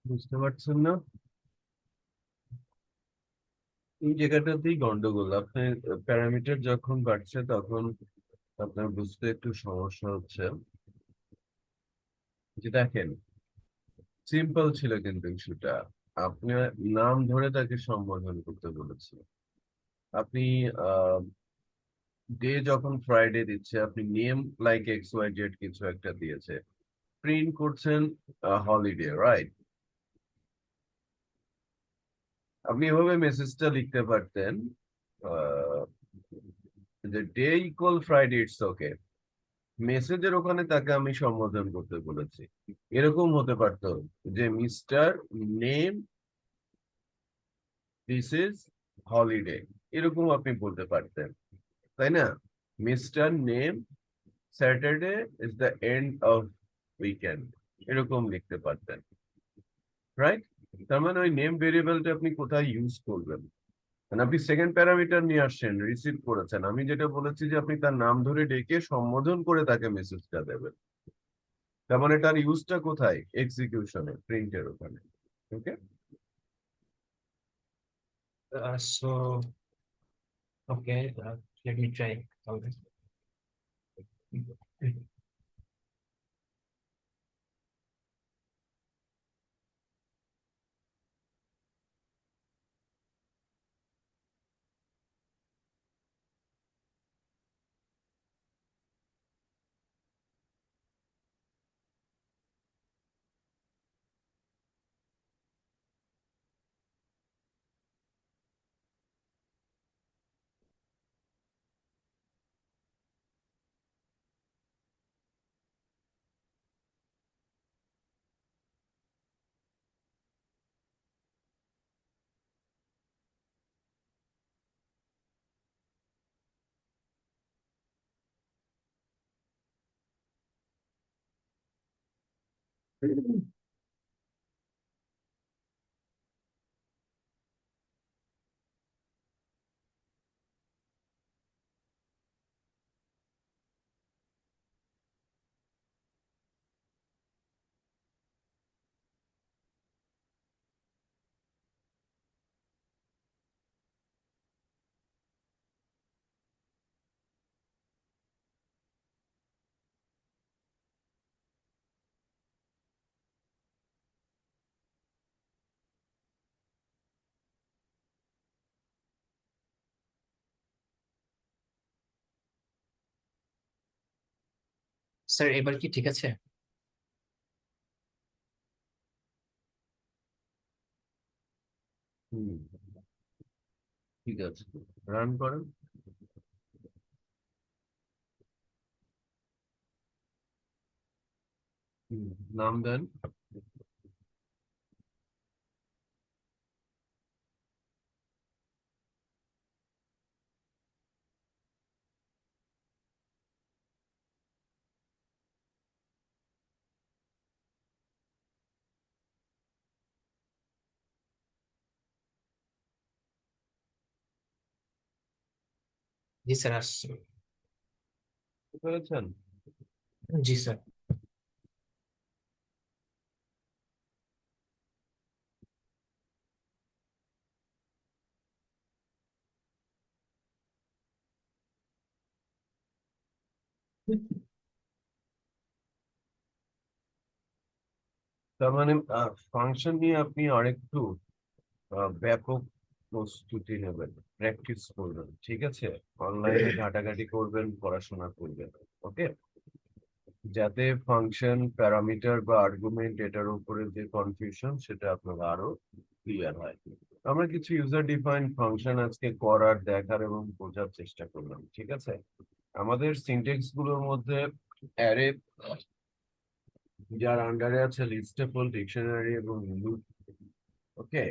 বুঝতে পারছেন না? এই জায়গাটাতেই গন্ডগোল। আপনার প্যারামিটার যখন বাড়ছে তখন আপনার বুঝতে একটু সমস্যা হচ্ছে। যে দেখেন, সিম্পল ছিল কিন্তু ইস্যুটা। আপনার নাম ধরে তাকে সম্বোধন করতে বলেছে। আপনি ডে যখন ফ্রাইডে দিচ্ছে, আপনি name like X Y Z কিছু একটা দিয়েছে, প্রিন্ট করছেন হলিডে, রাইট? আপনি এভাবে মেসেজটা লিখতে পারতেন আহ, যে day equal Friday, it's okay. মেসেজের ওখানে তাকে আমি সম্বোধন করতে বলেছি। এরকম হতে পারতো যে mister name this is holiday, এরকম আপনি বলতে পারতেন, তাই না? Mister name Saturday is the end of weekend, এরকম লিখতে পারতেন, রাইট? তার মানে ওই নেম ভেরিয়েবলটা আপনি কোথায় ইউজ করবেন? মানে আপনি সেকেন্ড প্যারামিটার নিয়ে আসছেন, রিসিভ করেছেন। আমি যেটা বলেছি যে আপনি তার নাম ধরে ডেকে সম্বোধন করে তাকে মেসেজটা দেবেন। তার মানে তার ইউজটা কোথায়? এক্সিকিউশনে, প্রিন্টের ওখানে। Okay? So okay, let me try. Sir এবার কি ঠিক আছে? হুম, ঠিক আছে, রান করেন। হুম, নাম দেন। জি স্যার, আসছে। বুঝতে পেরেছেন? জি স্যার। তার মানে ফাংশন নিয়ে আপনি আরেকটু ব্যাপক প্রস্তুতি নেবেন, প্র্যাকটিস করবেন, ঠিক আছে? অনলাইনে ঘাটাঘাটি করবেন, পড়াশোনা করবেন। ওকে? যাতে ফাংশন, প্যারামিটার বা আর্গুমেন্ট এটার উপরে যে কনফিউশন সেটা আপনার আরো ক্লিয়ার হয়। আমরা কিছু ইউজার ডিফাইন্ড ফাংশন আজকে করার, দেখার এবং বোঝার চেষ্টা করলাম, ঠিক আছে? আমাদের সিনট্যাক্স গুলোর মধ্যে অ্যারে, যার আন্ডারে আছে লিস্টেবল, ডিকশনারি এবং loop. Okay?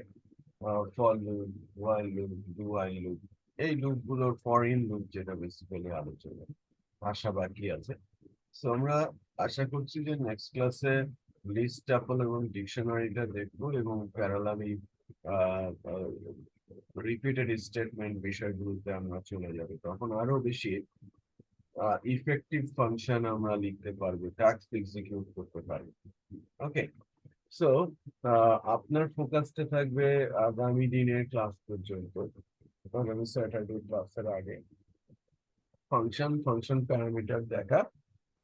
For loop, while loop, do while loop, এই লুপ গুলোর ফরিন লুপ যেটা বেসিক্যালি আলোচনা, ভাষা বাকি আছে। তো আমরা আশা করছি যে নেক্সট ক্লাসে লিস্ট টাপল এবং ডিকশনারিটা দেখবো এবং প্যারালালি রিপিটেড স্টেটমেন্ট বিষয়গুলোতে আমরা চলে যাব, তখন আরো বেশি ইফেক্টিভ ফাংশন আমরা লিখতে পারবো, টাস্ক এক্সিকিউট করতে পারবো। ওকে, সো আপনার ফোকাসটা থাকবে আগামী দিনের ক্লাস পর্যন্ত, আগামী স্যাটারডে ক্লাসের আগে ফাংশন প্যারামিটার দেখা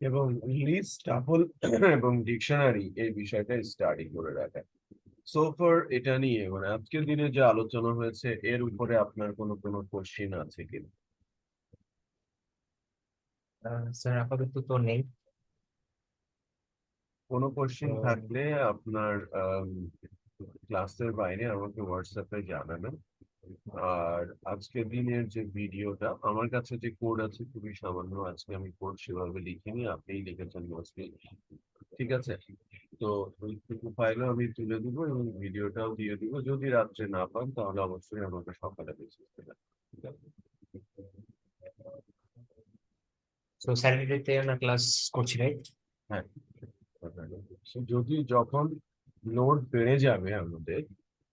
এবং লিস্ট টাপল এবং ডিকশনারি এই বিষয়টা স্টাডি করে রাখা। সো ফর এটা নিয়ে মানে আজকের দিনে যে আলোচনা হয়েছে এর উপরে আপনার কোনো কোশ্চিন আছে কিনা? স্যার আপাতত তো নেই। কোনো কোশ্চিন তো থাকলে আপনার ক্লাসের বাইরে আমাকে হোয়াটসঅ্যাপে জানাবেন। আর আজকের দিনের যে ভিডিওটা, আমার কাছে যে কোড আছে খুবই সামান্য, আজকে আমি কোড সেভাবে লিখিনি, আপনিই লিখেছেন মোস্টলি, ঠিক আছে? তো ওইটুকু ফাইলও আমি তুলে দিব এবং ভিডিওটাও দিয়ে দিব। যদি রাত্রে না পান তাহলে অবশ্যই আমাকে সকালে মেসেজ দেবেন, ঠিক আছে? তো স্যাটারডেতে আমরা ক্লাস করছি, রাইট? হ্যাঁ, যদি যখন লোড বেড়ে যাবে আমাদের,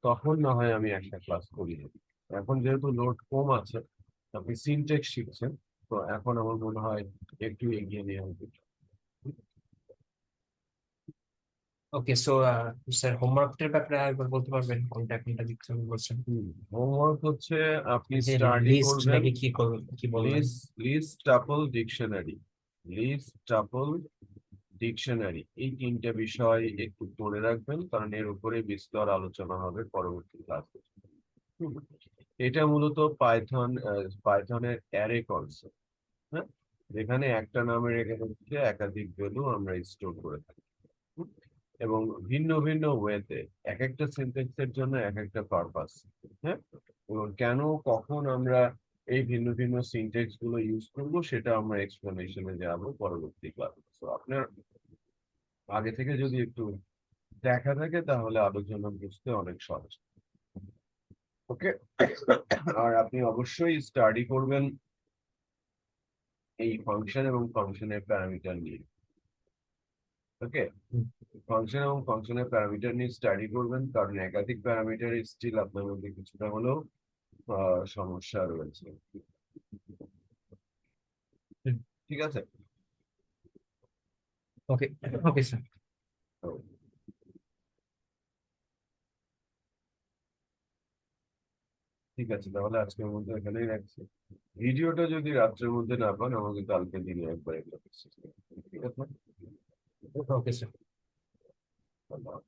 তখন না হয় আমি একটা ক্লাস করিয়ে দেব। এখন যেহেতু লোড কম আছে, আপনি সিনটেক্স শিখছেন, তো এখন আমার মনে হয় একটু এগিয়ে নেওয়া উচিত। ওকে, সো স্যার হোমওয়ার্কটার ব্যাপারে একবার বলতে পারবেন কোনটা দিতে হবে বলছেন? হোমওয়ার্ক হচ্ছে আপনি যে স্টাডি লিস্ট করবেন নাকি কি করবেন, কি বলবেন? List tuple dictionary, list tuple dictionary, এই তিনটা বিষয় একটু পড়ে রাখবেন, কারণ এর উপরে বিস্তর আলোচনা হবে পরবর্তী ক্লাসে। এটা মূলত পাইথনের অ্যারে কনসেপ্ট, হ্যাঁ, যেখানে একটা নামের এগেইনস্টে একাধিক ভ্যালু আমরা স্টোর করে থাকি। হুম, এবং ভিন্ন ভিন্ন ওয়েতে এক একটা সেন্টেন্সের জন্য এক একটা পারপাস, হ্যাঁ, এবং কেন কখন আমরা এই ভিন্ন ভিন্ন সিনট্যাক্স গুলো ইউজ করব সেটা আমরা এক্সপ্লেনেশনে যাব পরবর্তী ক্লাসে। তো আপনার আগে থেকে যদি একটু দেখা থাকে তাহলে আলোচনা বুঝতে অনেক সহজ। ওকে, আর আপনি অবশ্যই স্টাডি করবেন এই ফাংশন এবং ফাংশনের প্যারামিটার নিয়ে। ওকে, ফাংশন এবং ফাংশনের প্যারামিটার নিয়ে স্টাডি করবেন, কারণ একাধিক প্যারামিটার স্টিল আপনার মধ্যে কিছুটা হলেও সমস্যা রয়েছে, ঠিক আছে? ওকে, ওকে স্যার। তো ঠিক আছে, তাহলে আজকের মধ্যে এখানেই রাখছি। ভিডিওটা যদি রাত্রের মধ্যে না পান আমাকে কালকে দিনে একবার একটা message করবেন, ঠিক আছে? Okay sir. ধন্যবাদ।